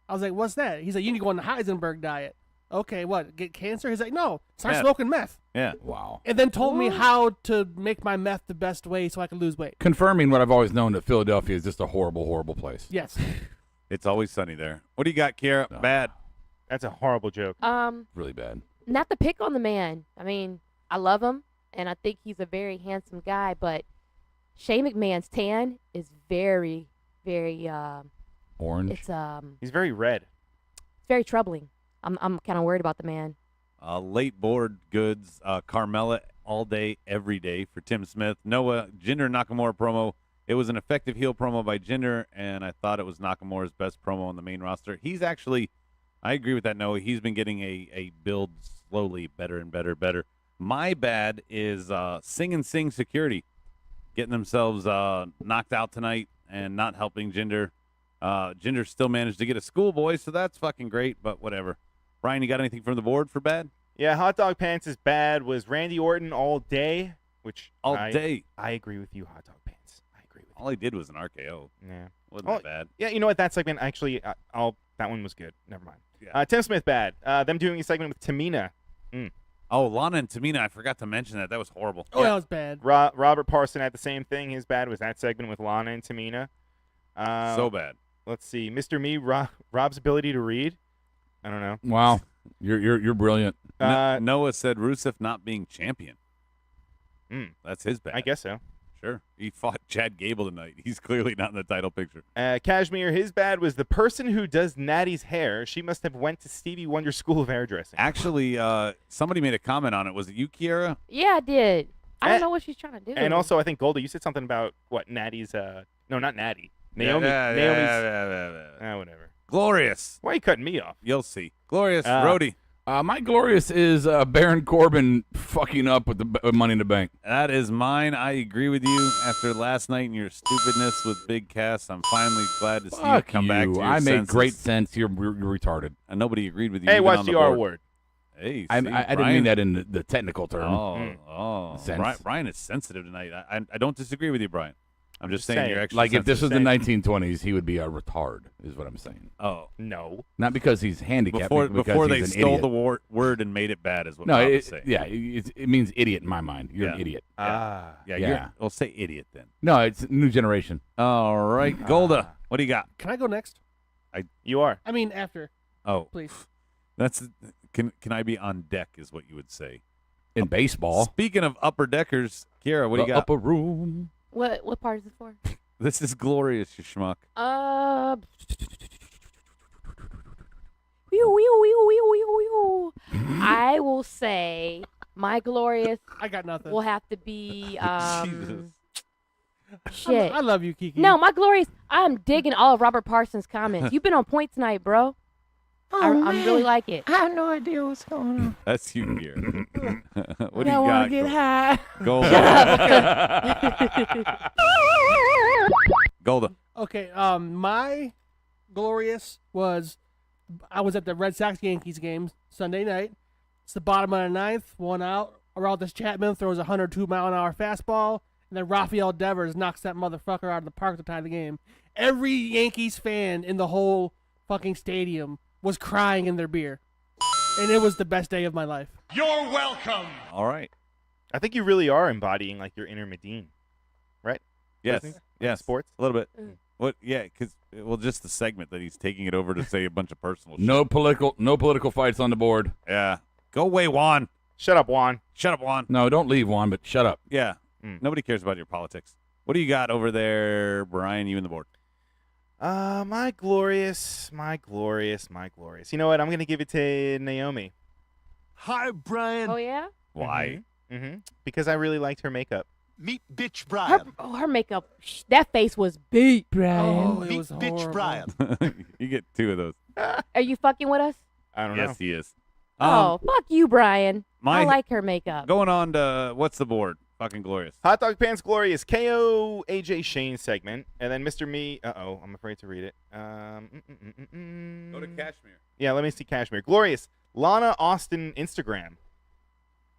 I was like, "What's that?" He's like, "You need to go on the Heisenberg diet." Okay, what? Get cancer? He's like, "No, start Meth. smoking meth." Yeah. Wow. And then told me how to make my meth the best way so I could lose weight. Confirming what I've always known, that Philadelphia is just a horrible, horrible place. Yes. It's always sunny there. What do you got, Kiera? Bad. That's a horrible joke. Really bad. Not to pick on the man. I mean, I love him, and I think he's a very handsome guy, but Shane McMahon's tan is very, very, Orange. it's He's very red. very troubling. I'm kind of worried about the man. Late board goods. Carmella all day, every day for Tim Smith. Noah, Jinder Nakamura promo. It was an effective heel promo by Jinder, and I thought it was Nakamura's best promo on the main roster. He's actually, I agree with that, Noah. He's been getting a build slowly better and better. My bad is Sing and Sing Security getting themselves knocked out tonight and not helping Jinder. Jinder still managed to get a schoolboy, so that's fucking great, but whatever. Brian, you got anything from the board for bad? Yeah, Hot Dog Pants is bad. Was Randy Orton all day? Which All day. I agree with you, Hot Dog Pants. I agree with All he did was an RKO. you. Yeah. Wasn't Oh, that bad. Yeah, you know what? That segment actually, that one was good. Never mind. Yeah. Tim Smith bad. Them doing a segment with Tamina. Oh, Lana and Tamina, I forgot to mention that. That was horrible. Oh, that was bad. Robert Parson had the same thing. His bad was that segment with Lana and Tamina. So bad. Let's see, Mr. Me, Rob's ability to read. I don't know. Wow. You're brilliant. Noah said Rusev not being champion. That's his bad. I guess so. Sure. He fought Chad Gable tonight. He's clearly not in the title picture. Kashmir, his bad was the person who does Natty's hair. She must have went to Stevie Wonder's School of Hairdressing. Actually, somebody made a comment on it. Was it you, Kiera? Yeah, I did. I don't And- know what she's trying to do. And also, I think, Golda, you said something about, what, Natty's, no, not Natty. Naomi. Yeah. Whatever. Glorious. Why are you cutting me off? You'll see. Glorious. Rhodey. My glorious is Baron Corbin fucking up with the Money in the Bank. That is mine. I agree with you. After last night and your stupidness with Big Cass, I'm finally glad to see you Fuck come back to you. your I made senses. great sense. You're retarded. And nobody agreed with you. Hey, even watch on the R board. word. Hey, I see, didn't Brian- mean that in the technical term. Oh. Brian is sensitive tonight. I don't disagree with you, Brian. I'm just saying you're actually like if this was the sensitive. 1920s, he would be a retard, is what I'm saying. Oh. No. Not because he's handicapped. Before because they he's an stole idiot. the word and made it bad is what No, Bob was saying. it means idiot in my mind. You're an Yeah. idiot. Yeah. Well, say idiot then. No, it's new generation. All right, Golda, what do you got? Can I go next? You are. I mean, after. Oh, Please. That's can I be on deck? Is what you would say in baseball. Speaking of upper deckers, Kiera, what do you got? Upper room. What part is it for? This is glorious, you schmuck. I will say my glorious. I got nothing. Will have to be Jesus. Shit. I love you, Kiki. No, my glorious. I'm digging all of Robert Parsons' comments. You've been on point tonight, bro. I really like it. I have no idea what's going on. That's you here. What do I you want got? to get high. Golda. Golda. Okay, my glorious was I was at the Red Sox Yankees game Sunday night. It's the bottom of the ninth, one out. Aroldis Chapman throws a 102-mile-an-hour fastball, and then Rafael Devers knocks that motherfucker out of the park to tie the game. Every Yankees fan in the whole fucking stadium was crying in their beer, and it was the best day of my life. You're welcome. All right. I think you really are embodying like your inner Medine, right? Yes. Listening? Yes. Sports? A little bit. What? Yeah, because just the segment that he's taking it over to say a bunch of personal shit. No political fights on the board. Yeah. Go away, Juan. Shut up, Juan. Shut up, Juan. No, don't leave, Juan, but shut up. Yeah. Nobody cares about your politics. What do you got over there, Brian? You and the board. My glorious. You know what? I'm gonna give it to Naomi. Hi, Brian. Oh, yeah? Why? Mm-hmm. Because I really liked her makeup. Meet Bitch Brian. Her makeup, that face was beat, Brian. Oh, it Meet was Bitch horrible. Brian. You get two of those. Are you fucking with us? I don't know. Yes, he is. Oh, fuck you, Brian. my- I like her makeup. Going on to what's the board? Fucking glorious. Hot Dog Pants Glorious KO AJ Shane segment, and then Mr. Me. I'm afraid to read it. Go to Kashmir. Yeah, let me see Kashmir. Glorious. Lana Austin Instagram.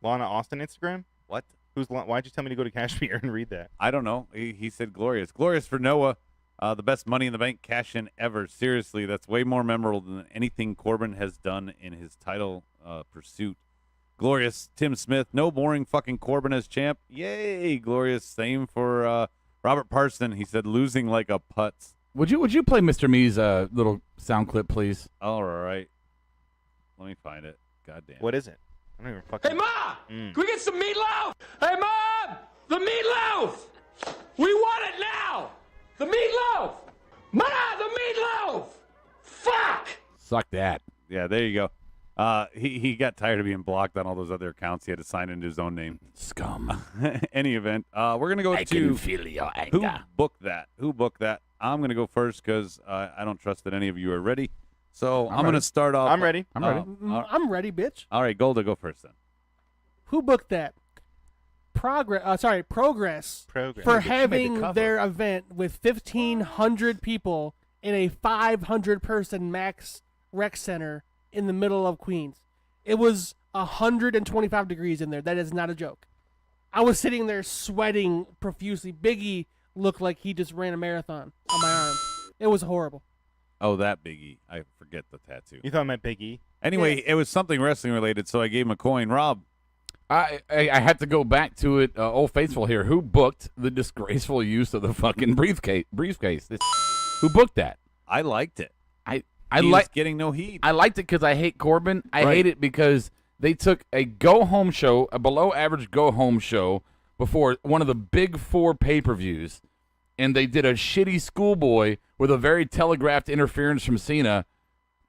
What? Why'd you tell me to go to Kashmir and read that? I don't know. He said glorious. Glorious for Noah. The best Money in the Bank cash-in ever. Seriously, that's way more memorable than anything Corbin has done in his title pursuit. Glorious. Tim Smith. No boring fucking Corbin as champ. Yay, glorious. Same for Robert Parson. He said losing like a putz. Would you play Mr. Me's little sound clip, please? All right. Let me find it. God damn. What is it? I don't even fucking. Hey, Ma! Can we get some meatloaf? Hey, Mom! The meatloaf! We want it now! The meatloaf! Ma! The meatloaf! Fuck! Suck that. Yeah, there you go. He got tired of being blocked on all those other accounts. He had to sign into his own name. Scum. Any event. We're going to go I to can feel your anger. Who booked that? I'm going to go first because I don't trust that any of you are ready. So I'm going to start off. I'm ready. I'm ready. I'm ready, bitch. All right, Golda, go first then. Who booked that? Progress for having their event with 1,500 people in a 500-person max rec center in the middle of Queens. It was 125 degrees in there. That is not a joke. I was sitting there sweating profusely. Biggie looked like he just ran a marathon on my arm. It was horrible. Oh, that Biggie. I forget the tattoo. You thought I meant Big E? Anyway, Yes. it was something wrestling related, so I gave him a coin. Rob. I had to go back to it. Old Faithful here. Who booked the disgraceful use of the fucking briefcase? Who booked that? I liked it. I He like was getting no heat. I liked it because I hate Corbin. I Right. hate it because they took a go-home show, a below-average go-home show, before one of the big four pay-per-views, and they did a shitty schoolboy with a very telegraphed interference from Cena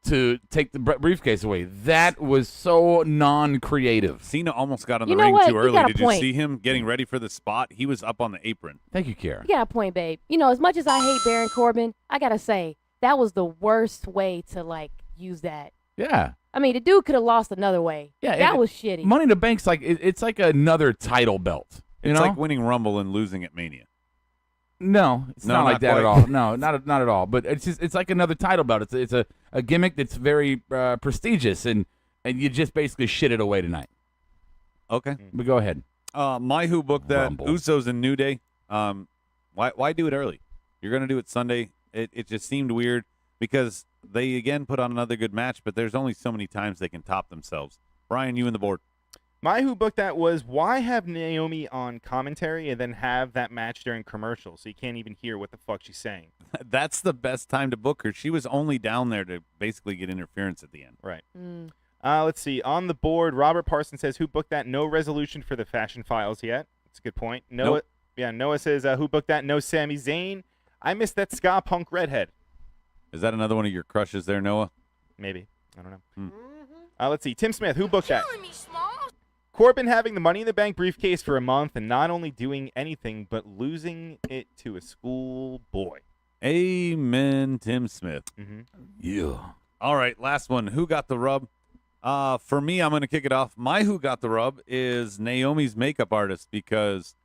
to take the briefcase away. That was so non-creative. Cena almost got in You the know ring what? too You early. got a Did you point. see him getting ready for the spot? He was up on the apron. Thank you, Kara. You got a point, babe. You know, as much as I hate Baron Corbin, I gotta say that was the worst way to like use that. Yeah. I mean, the dude could have lost another way. Yeah, that was shitty. Money in the Bank's like it's like another title belt. You It's know? like winning Rumble and losing at Mania. No, it's No, not like not that at quite. all. No, not at all. But it's like another title belt. It's a gimmick that's very prestigious, and you just basically shit it away tonight. Okay. But go ahead. My who booked that Rumble. Usos and New Day. Why do it early? You're gonna do it Sunday. It just seemed weird because they again put on another good match, but there's only so many times they can top themselves. Brian, you and the board. My who booked that was why have Naomi on commentary and then have that match during commercials so you can't even hear what the fuck she's saying. That's the best time to book her. She was only down there to basically get interference at the end. Right. Mm. Let's see. On the board, Robert Parson says, who booked that? No resolution for the Fashion Files yet. That's a good point. Noah, Nope. Yeah, Noah says, who booked that? No Sami Zayn. I missed that ska punk redhead. Is that another one of your crushes there, Noah? Maybe. I don't know. Let's see. Tim Smith, who booked that? Corbin having the Money in the Bank briefcase for a month and not only doing anything but losing it to a school boy. Amen, Tim Smith. Mm-hmm. Yeah. All right, last one. Who got the rub? For me, I'm going to kick it off. My who got the rub is Naomi's makeup artist because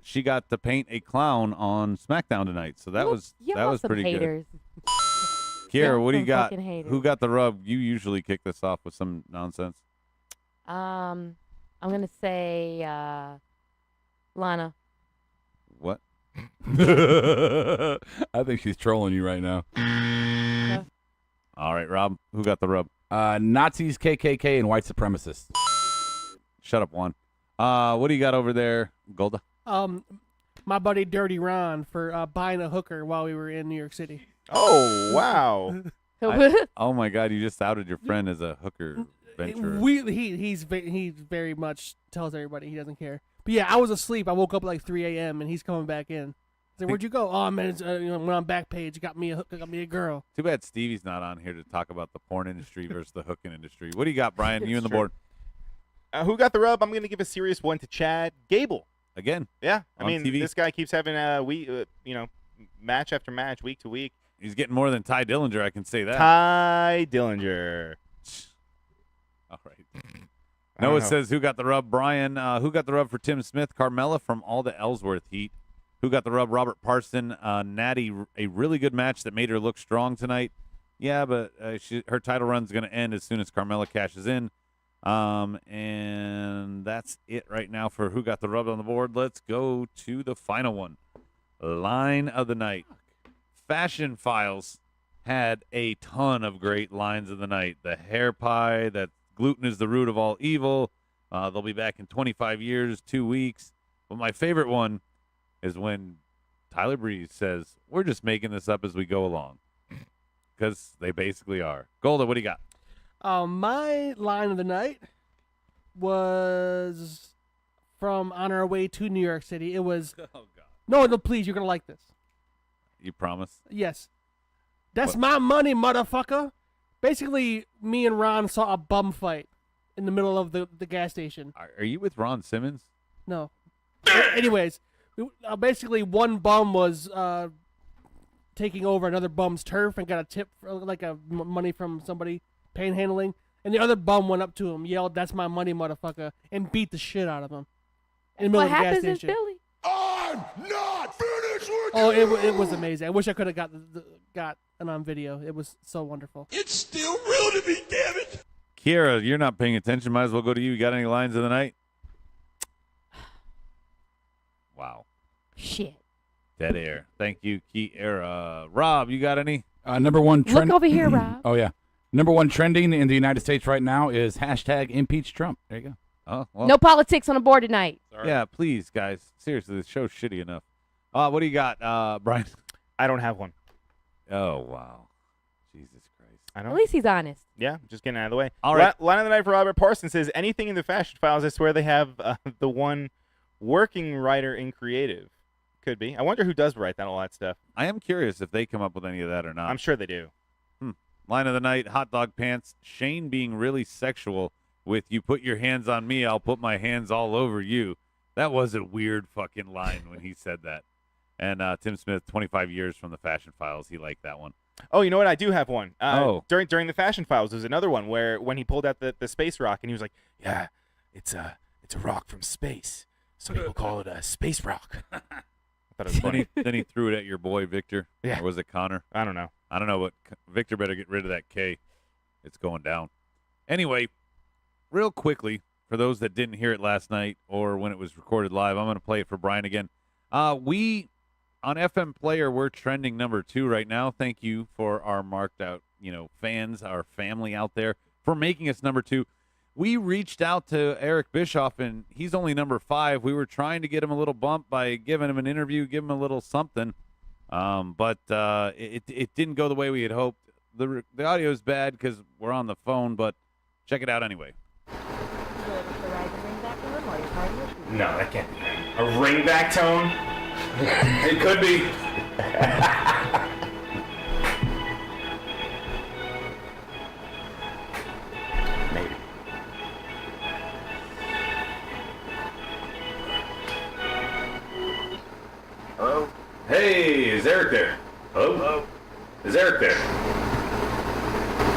she got to paint a clown on SmackDown tonight. So that was pretty haters. good. Kiera, what do you some got? fucking haters. Who got the rub? You usually kick this off with some nonsense. I'm gonna say Lana. What? I think she's trolling you right now. All right, Rob. Who got the rub? Nazis, KKK, and white supremacists. Shut up, Juan. What do you got over there, Golda? My buddy Dirty Ron for buying a hooker while we were in New York City. Oh, wow. Oh my God! You just outed your friend as a hooker venturer. He very much tells everybody he doesn't care. But yeah, I was asleep. I woke up at like 3 a.m. and he's coming back in. I said, "Where'd you go?" "Oh man, it's, went on Backpage. Got me a girl." Too bad Stevie's not on here to talk about the porn industry versus the hooking industry. What do you got, Brian? You and the board. Who got the rub? I'm going to give a serious one to Chad Gable. Again? Yeah. I On mean, TV. this guy keeps having match after match, week to week. He's getting more than Ty Dillinger, I can say that. Ty Dillinger. All right. Noah says, who got the rub? Brian, who got the rub for Tim Smith? Carmella from all the Ellsworth heat. Who got the rub? Robert Parson. Natty, a really good match that made her look strong tonight. Yeah, but her title run's going to end as soon as Carmella cashes in. And that's it right now for who got the rub on the board. Let's go to the final one. Line of the night. Fashion Files had a ton of great lines of the night. The hair pie, that gluten is the root of all evil. They'll be back in 25 years, 2 weeks. But my favorite one is when Tyler Breeze says, we're just making this up as we go along. Because they basically are. Golda, what do you got? My line of the night was from On Our Way to New York City. It was, oh, God. No, please, you're going to like this. You promise? Yes. That's my money, motherfucker. Basically, me and Ron saw a bum fight in the middle of the gas station. Are you with Ron Simmons? No. Anyways, basically one bum was taking over another bum's turf and got a tip, money from somebody panhandling. And the other bum went up to him, yelled, "That's my money, motherfucker," and beat the shit out of him. In the middle What of the gas happens in station. Philly? I'm not finished with Oh, you! it was amazing. I wish I could have got it on video. It was so wonderful. It's still real to me, damn it! Kiera, you're not paying attention. Might as well go to you. You got any lines of the night? Wow. Shit. Dead air. Thank you, Kiera. Rob, you got any? Number one trend. Look over here, Rob. Oh, yeah. Number one trending in the United States right now is hashtag impeach Trump. There you go. Oh, well. No politics on the board tonight. Sorry. Yeah, please, guys. Seriously, the show's shitty enough. What do you got, Brian? I don't have one. Oh, wow. Jesus Christ. I don't. At least he's honest. Yeah, just getting out of the way. All right. Line of the night for Robert Parson says, anything in the Fashion Files, I swear they have the one working writer in creative. Could be. I wonder who does write that all that stuff. I am curious if they come up with any of that or not. I'm sure they do. Line of the night, hot dog pants. Shane being really sexual with "you put your hands on me, I'll put my hands all over you." That was a weird fucking line when he said that. And Tim Smith, 25 years from the Fashion Files, he liked that one. Oh, you know what? I do have one. During the Fashion Files, there's another one where when he pulled out the space rock and he was like, "Yeah, it's a rock from space. Some people call it a space rock." I thought it was funny. Then he threw it at your boy Victor. Yeah. Or was it Connor? I don't know. But Victor better get rid of that K. It's going down. Anyway, real quickly, for those that didn't hear it last night or when it was recorded live, I'm going to play it for Brian again. We, on FM Player, we're trending number 2 right now. Thank you for our marked out, fans, our family out there, for making us number 2. We reached out to Eric Bischoff, and he's only number 5. We were trying to get him a little bump by giving him an interview, give him a little something. But it didn't go the way we had hoped. The audio is bad because we're on the phone, but check it out anyway. No, that can't be. A ringback tone? It could be. Maybe. Is Eric there? Hello? Hello? Is Eric there?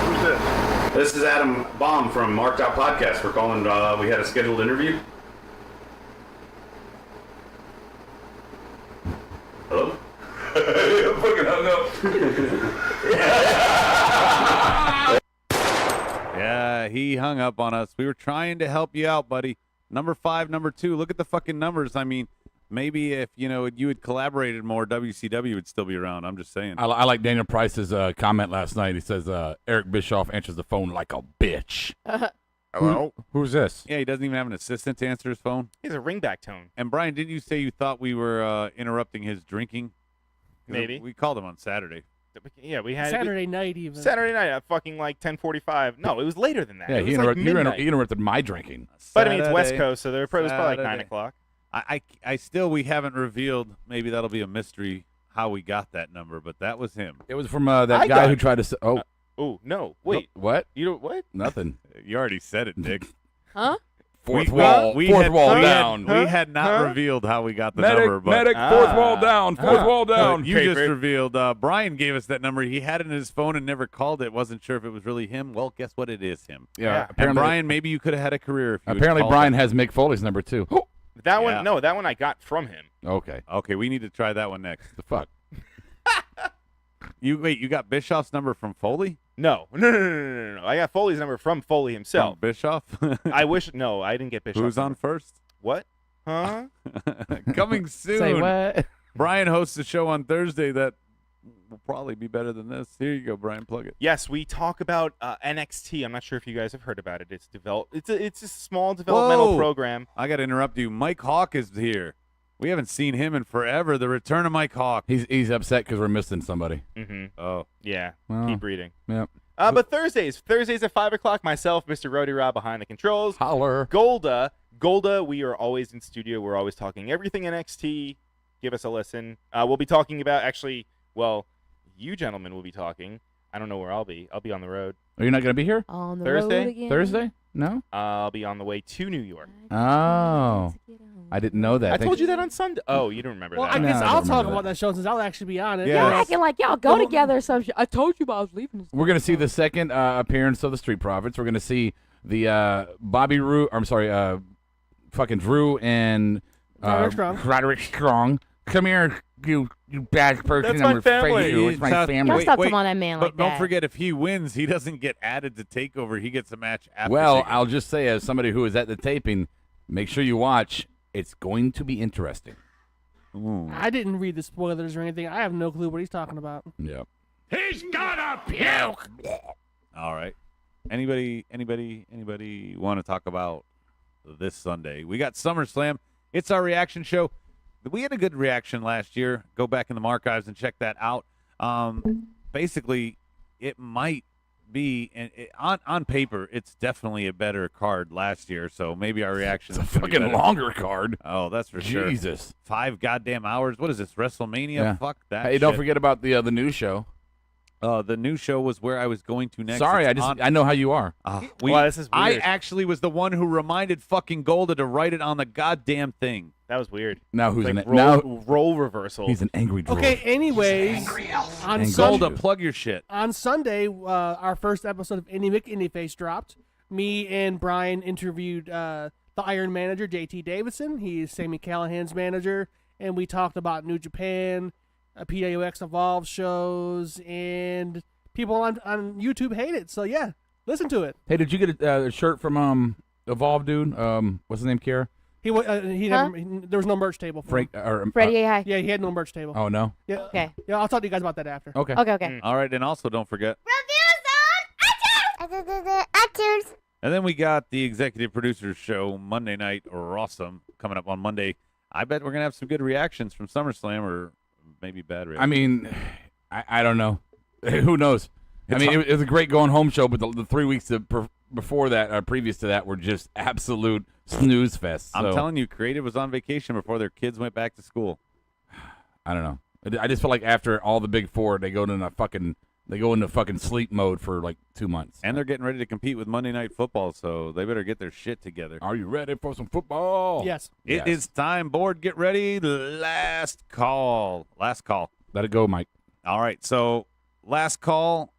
Who's this? This is Adam Baum from Marked Out Podcast. We're calling, we had a scheduled interview. Hello? I fucking hung up. Yeah, he hung up on us. We were trying to help you out, buddy. Number 5, number 2. Look at the fucking numbers. I mean, maybe if, you had collaborated more, WCW would still be around. I'm just saying. I like Daniel Price's comment last night. He says, Eric Bischoff answers the phone like a bitch. Hello? Who's this? Yeah, he doesn't even have an assistant to answer his phone. He has a ringback tone. And Brian, didn't you say you thought we were interrupting his drinking? Maybe. We called him on Saturday. Yeah, we had Saturday night even. Saturday night at fucking like 10:45. No, it was later than that. Yeah, it was he interrupted my drinking. But I mean, it's West Coast, so it was probably like 9 o'clock. I still, we haven't revealed. Maybe that'll be a mystery how we got that number, but that was him. It was from that guy who tried to. Oh no! Wait, what? You don't what? Nothing. You already said it, Nick. Huh? Fourth wall down. We had not revealed how we got the number, but fourth wall down. Fourth wall down. You just revealed. Brian gave us that number. He had it in his phone and never called it. Wasn't sure if it was really him. Well, guess what? It is him. Yeah. And Apparently, Brian, maybe you could have had a career if you apparently had Brian has Mick Foley's number too. That one, no, that one I got from him. Okay. Okay, we need to try that one next. The fuck. You got Bischoff's number from Foley? No. I got Foley's number from Foley himself. From Bischoff? I didn't get Bischoff. Who's on first? What? Huh? Coming soon. Say what? Brian hosts a show on Thursday that will probably be better than this. Here you go, Brian. Plug it. Yes, we talk about NXT. I'm not sure if you guys have heard about it. It's a small developmental program. I got to interrupt you. Mike Hawk is here. We haven't seen him in forever. The return of Mike Hawk. He's upset because we're missing somebody. Mm-hmm. Oh. Yeah. Well, keep reading. Yep. But Thursdays at 5 o'clock. Myself, Mr. Rody Rob behind the controls. Holler. Golda. We are always in studio. We're always talking everything NXT. Give us a listen. We'll be talking about you gentlemen will be talking. I don't know where I'll be. I'll be on the road. Are you not going to be here? On the Thursday? road again. Thursday? No? I'll be on the way to New York. Oh. I didn't know that. I told you that on Sunday. Oh, you don't remember Well, that. I guess No, I I'll don't talk remember about that show since I'll actually be on it. Y'all acting like y'all go together or some shit. I told you I was leaving. We're going to see the second appearance of the Street Profits. We're going to see the fucking Drew and Roderick Strong. Come here, you bad person. That's my family. It's my family. Y'all stop talking about that man like But that. don't forget, if he wins, he doesn't get added to TakeOver. He gets a match after. Well, TakeOver. I'll just say, as somebody who is at the taping, make sure you watch. It's going to be interesting. Ooh. I didn't read the spoilers or anything. I have no clue what he's talking about. Yeah. He's gonna puke! All right. Anybody want to talk about this Sunday? We got SummerSlam. It's our reaction show. We had a good reaction last year. Go back in the archives and check that out. Basically, it might be on paper. It's definitely a better card last year. So maybe our reaction It's a is gonna be fucking better. longer card. Oh, that's for sure. Jesus. 5 goddamn hours. What is this? WrestleMania? Yeah. Fuck that. Hey, don't shit. forget about the new show. The new show was where I was going to next. Sorry, It's I know how you are. Wow, this is I weird. actually was the one who reminded fucking Golda to write it on the goddamn thing. That was weird. Now who's Like role reversal. He's an angry droid. Okay, anyways, on Angry Sunday, Golda, plug your shit. on Sunday, our first episode of Indie Mick Indie Face dropped. Me and Brian interviewed the Iron Manager, JT Davidson. He's Sami Callihan's manager, and we talked about New Japan, PWX Evolve shows, and people on YouTube hate it. So yeah, listen to it. Hey, did you get a shirt from Evolve dude? What's his name, Kiera? He never, there was no merch table for Frank him. or Freddie, hi. Yeah, he had no merch table. Oh no. Yeah. Okay. Yeah, I'll talk to you guys about that after. Okay. Okay. All right, and also don't forget. iTunes. And then we got the executive producers show Monday night or Awesome coming up on Monday. I bet we're gonna have some good reactions from SummerSlam or maybe bad reactions. I mean, I don't know. Who knows? It's it was a great going home show, but the 3 weeks before that, previous to that, were just absolute snooze fest. I'm So, telling you, Creative was on vacation before their kids went back to school. I don't know. I just feel like after all the big four, they go into fucking sleep mode for like 2 months. And they're getting ready to compete with Monday Night Football, so they better get their shit together. Are you ready for some football? Yes. It is time. Board, get ready. Last call. Let it go, Mike. All right, so last call.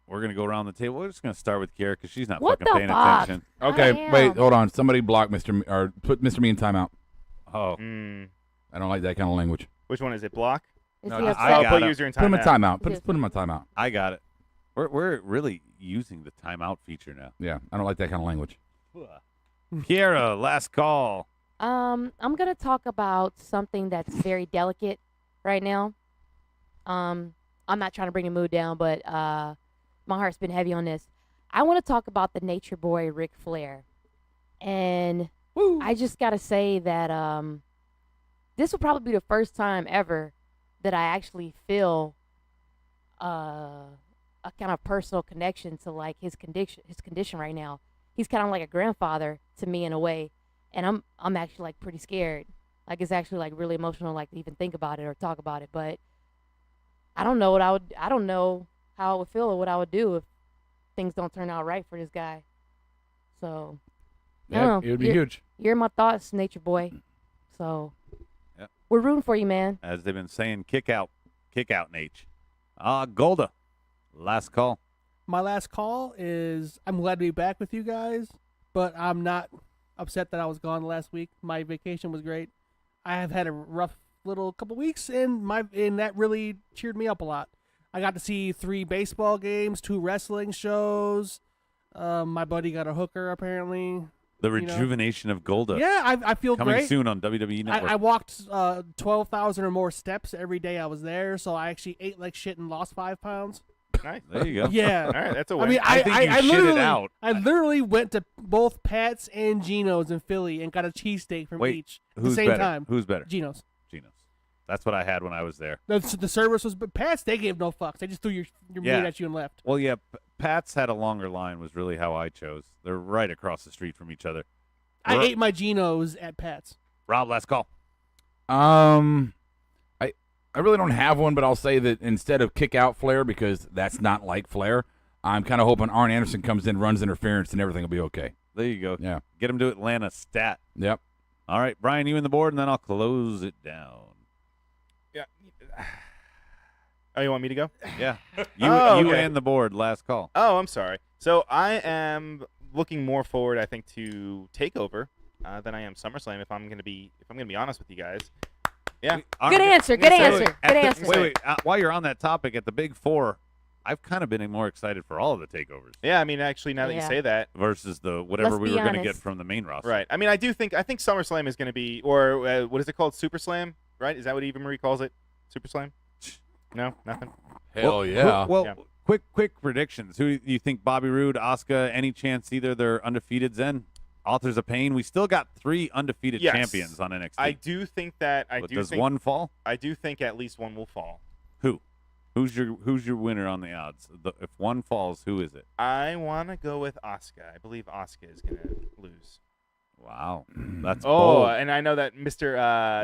We're going to go around the table. We're just going to start with Kiera because she's not What fucking the paying fuck? attention. Okay, wait, hold on. Somebody block or put Mr. Me in timeout. Oh. I don't like that kind of language. Which one is it? Block? Is No, he just- upset? Put user in Put him in timeout. timeout. Put him in timeout. I got it. We're really using the timeout feature now. Yeah, I don't like that kind of language. Kiera, last call. I'm gonna talk about something that's very delicate right now. I'm not trying to bring the mood down, but my heart's been heavy on this. I want to talk about the Nature Boy Ric Flair, and I just gotta say that this will probably be the first time ever that I actually feel a kind of personal connection to like his condition right now. He's kind of like a grandfather to me in a way, and I'm actually like pretty scared. Like it's actually like really emotional, like to even think about it or talk about it. But I don't know I don't know how I would feel or what I would do if things don't turn out right for this guy. So I don't know. It would be huge. You're my thoughts, Nature Boy. So we're rooting for you, man. As they've been saying, kick out, Nate. Golda, last call. My last call is I'm glad to be back with you guys, but I'm not upset that I was gone last week. My vacation was great. I have had a rough little couple weeks, and that really cheered me up a lot. I got to see 3 baseball games, 2 wrestling shows. My buddy got a hooker, apparently. The rejuvenation of Golda. Yeah, I feel coming great. soon on WWE Network. I walked 12,000 or more steps every day I was there, so I actually ate like shit and lost 5 pounds. Nice. There you go. Yeah. All right, that's a win. I mean, I think you shit it out. I literally went to both Pat's and Geno's in Philly and got a cheesesteak from each at the who's same better? time. Who's better? Geno's. That's what I had when I was there. The service was, but Pat's, they gave no fucks. They just threw your meat at you and left. Well, yeah, Pat's had a longer line was really how I chose. They're right across the street from each other. I ate my Geno's at Pat's. Rob, last call. I really don't have one, but I'll say that instead of kick out Flair, because that's not like Flair, I'm kind of hoping Arn Anderson comes in, runs interference, and everything will be okay. There you go. Yeah. Get him to Atlanta stat. Yep. All right, Brian, you in the board, and then I'll close it down. Yeah. Oh, you want me to go? Yeah. You okay. and the board, last call. Oh, I'm sorry. So I am looking more forward, I think, to Takeover than I am SummerSlam. If I'm gonna be honest with you guys. Yeah. Good answer. Good answer. Good answer. Wait. While you're on that topic, at the Big Four, I've kind of been more excited for all of the takeovers. Yeah, I mean, actually, now that you say that, versus the whatever Let's we be were going to get honest. from the main roster. right? I mean, I think SummerSlam is going to be, or what is it called, Super Slam? Right? Is that what Eva Marie calls it? Super Slam? No, nothing. Hell yeah. Well, quick predictions. Who do you think? Bobby Roode, Asuka? Any chance either they're undefeated? Then Authors of Pain. We still got 3 undefeated champions on NXT. I do think that. Does one fall? I do think at least one will fall. Who? Who's your winner on the odds? If one falls, who is it? I want to go with Asuka. I believe Asuka is going to lose. Wow, that's bold. bold. And I know that Mr.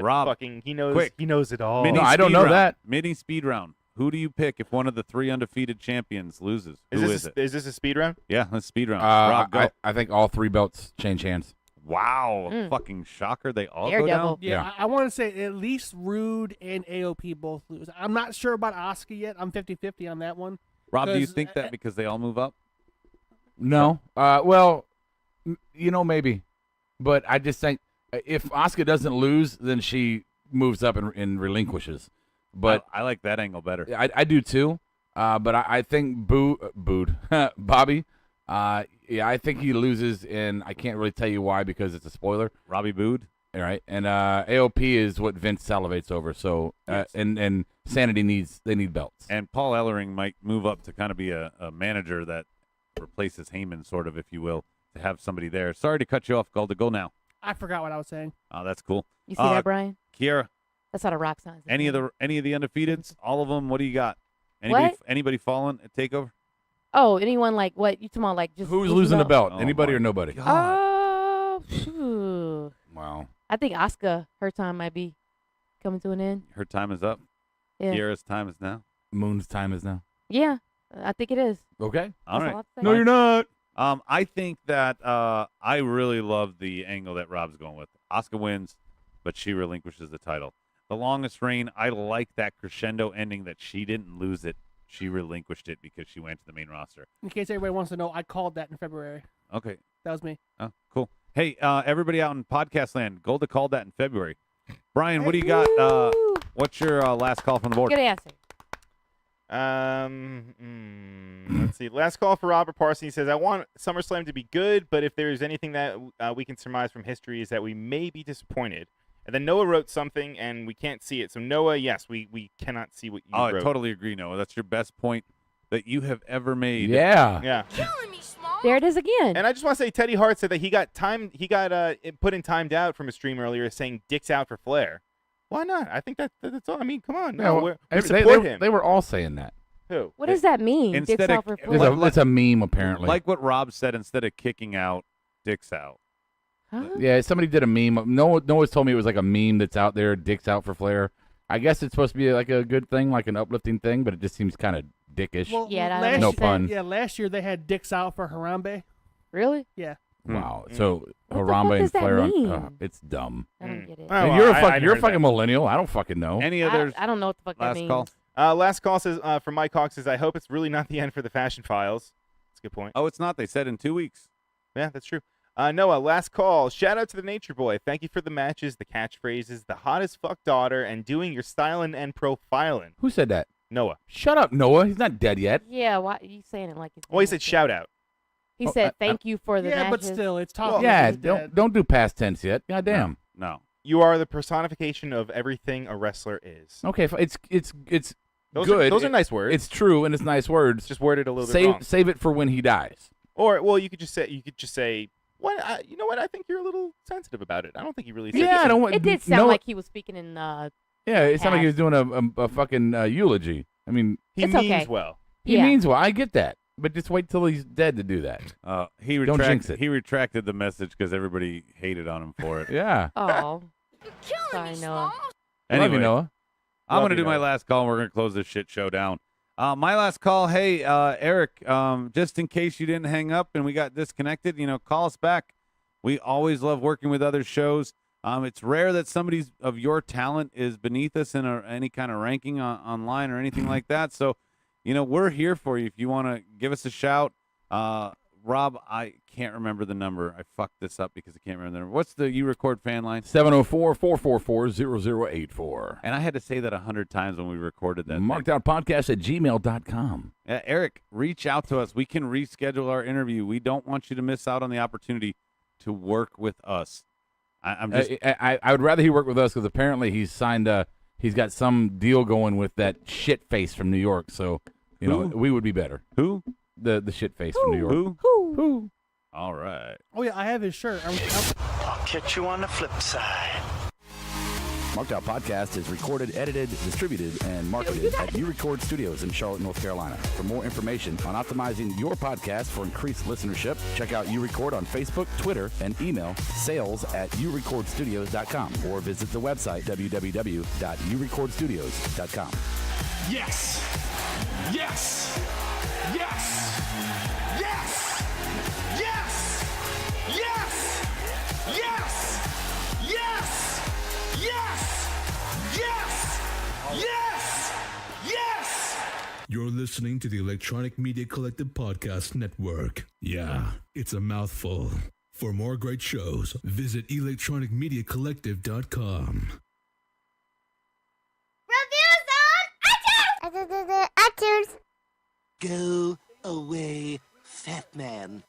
Rob, fucking he knows quick. he knows it all. Mini I don't speed know round. that. Mini speed round. Who do you pick if one of the 3 undefeated champions loses? Who is it? Is this a speed round? Yeah, let's speed round. Rob, go. I think all 3 belts change hands. Wow, fucking shocker! They all go Daredevil. down. Yeah, I want to say at least Rude and AOP both lose. I'm not sure about Asuka yet. I'm 50-50 on that one. Rob, do you 'Cause, think that because they all move up? No. Well, maybe. But I just think if Asuka doesn't lose, then she moves up and relinquishes. But I like that angle better. I do too. But I think Bobby, I think he loses, and I can't really tell you why because it's a spoiler. Robbie booed. All right. And AOP is what Vince salivates over. So and Sanity need belts. And Paul Ellering might move up to kind of be a manager that replaces Heyman, sort of, if you will, to have somebody there. Sorry to cut you off, Gold. Go now. I forgot what I was saying. Oh, that's cool. You see that, Brian? Kiera, That's not a rock sign. any of the undefeateds, all of them. What do you got? Anybody falling at Takeover? Oh, anyone like what you talking about? Like just Who's losing the belt? Oh, Anybody my or nobody? Oh, phew. Wow. I think Asuka, her time might be coming to an end. Her time is up. Yeah. Kiera's time is now. Moon's time is now. Yeah, I think it is. Okay. All That's right. all I have to say. No, you're not. I think that I really love the angle that Rob's going with. Asuka wins, but she relinquishes the title. the longest reign. I like that crescendo ending that she didn't lose it. She relinquished it because she went to the main roster. In case everybody wants to know, I called that in February. Okay. That was me. Oh, cool. Hey, everybody out in podcast land, Golda called that in February. Brian, what do you got? What's your last call from the board? Good answer. Let's see. Last call for Robert Parson. He says, I want SummerSlam to be good, but if there's anything that we can surmise from history is that we may be disappointed. And then Noah wrote something, and we can't see it. So, Noah, yes, we cannot see what you wrote. I totally agree, Noah. That's your best point that you have ever made. Yeah. Yeah. There it is again. And I just want to say Teddy Hart said that he got put in timed out from a stream earlier saying dicks out for Flair. Why not? I think that's all. I mean, come on. No, we support him. They were all saying that. Who? What does that mean? Instead Dicks of- out for Flair? It's a meme, apparently. Like what Rob said, instead of kicking out, dicks out. Huh? Yeah, somebody did a meme. Noah's told me it was like a meme that's out there, dicks out for Flair. I guess it's supposed to be like a good thing, like an uplifting thing, but it just seems kind of dickish. Well, Yeah, that last no makes pun. sense. Yeah, last year they had dicks out for Harambe. Really? Yeah. Wow. So What the Harambe fuck and does that Flair mean? it's dumb. I don't get it. Oh, And you're well, I you're a heard fucking that. millennial. I don't fucking know. Any others? I don't know what the fuck that Last means. call. Last call says from Mike Hawk says, I hope it's really not the end for the Fashion Files. That's a good point. Oh, it's not. They said in 2 weeks. Yeah, that's true. Noah, last call. Shout out to the Nature Boy. Thank you for the matches, the catchphrases, the hot as fuck daughter, and doing your styling and profiling. Who said that? Noah. Shut up, Noah. He's not dead yet. Yeah, why are you saying it like it's Well, he said shout out. He Oh, said thank you for the Yeah, but matches. still, it's talking. Yeah, about his dad. don't do past tense yet. God damn. No. You are the personification of everything a wrestler is. Okay, it's Those good. Those are nice words. It's true and it's nice words. It's just worded a little bit wrong. Save it for when he dies. Or well, you could just say, what? You know what? I think you're a little sensitive about it. I don't think he really said Yeah, I don't want. It did sound Noah- like he was speaking in Yeah, it sounded like he was doing a fucking eulogy. I mean, he It's means okay. well. he Yeah. means well. I get that, but just wait till he's dead to do that. He Don't jinx retracted. it. He retracted the message because everybody hated on him for it. Yeah. Oh. Sorry, Noah. Love Anyway, you, Noah. I'm Love going to you, do my Noah. last call, and we're going to close this shit show down. My last call, hey, Eric, just in case you didn't hang up and we got disconnected, call us back. We always love working with other shows. It's rare that somebody of your talent is beneath us in any kind of ranking online or anything like that. So, we're here for you if you want to give us a shout. Rob, I can't remember the number. I fucked this up because I can't remember the number. What's the You Record fan line? 704-444-0084. And I had to say that 100 times when we recorded that. Markdownpodcast@gmail.com. Eric, reach out to us. We can reschedule our interview. We don't want you to miss out on the opportunity to work with us. I'm just. I would rather he work with us because apparently he's signed he's got some deal going with that shit face from New York. So, we would be better. Who? The shit face from New York. Who? All right. Oh yeah, I have his shirt. I'll catch you on the flip side. Marked Out Podcast is recorded, edited, distributed, and marketed at You Record Studios in Charlotte, North Carolina. For more information on optimizing your podcast for increased listenership, check out You Record on Facebook, Twitter, and email sales@yourecordstudios.com or visit the website www.yourecordstudios.com. Yes! Yes! Yes! Yes! Yes! Yes! Yes! Yes! Yes! Yes! Yes! Yes! You're listening to the Electronic Media Collective Podcast Network. Yeah, it's a mouthful. For more great shows, visit electronicmediacollective.com. Reviews on iTunes! Go away, fat man.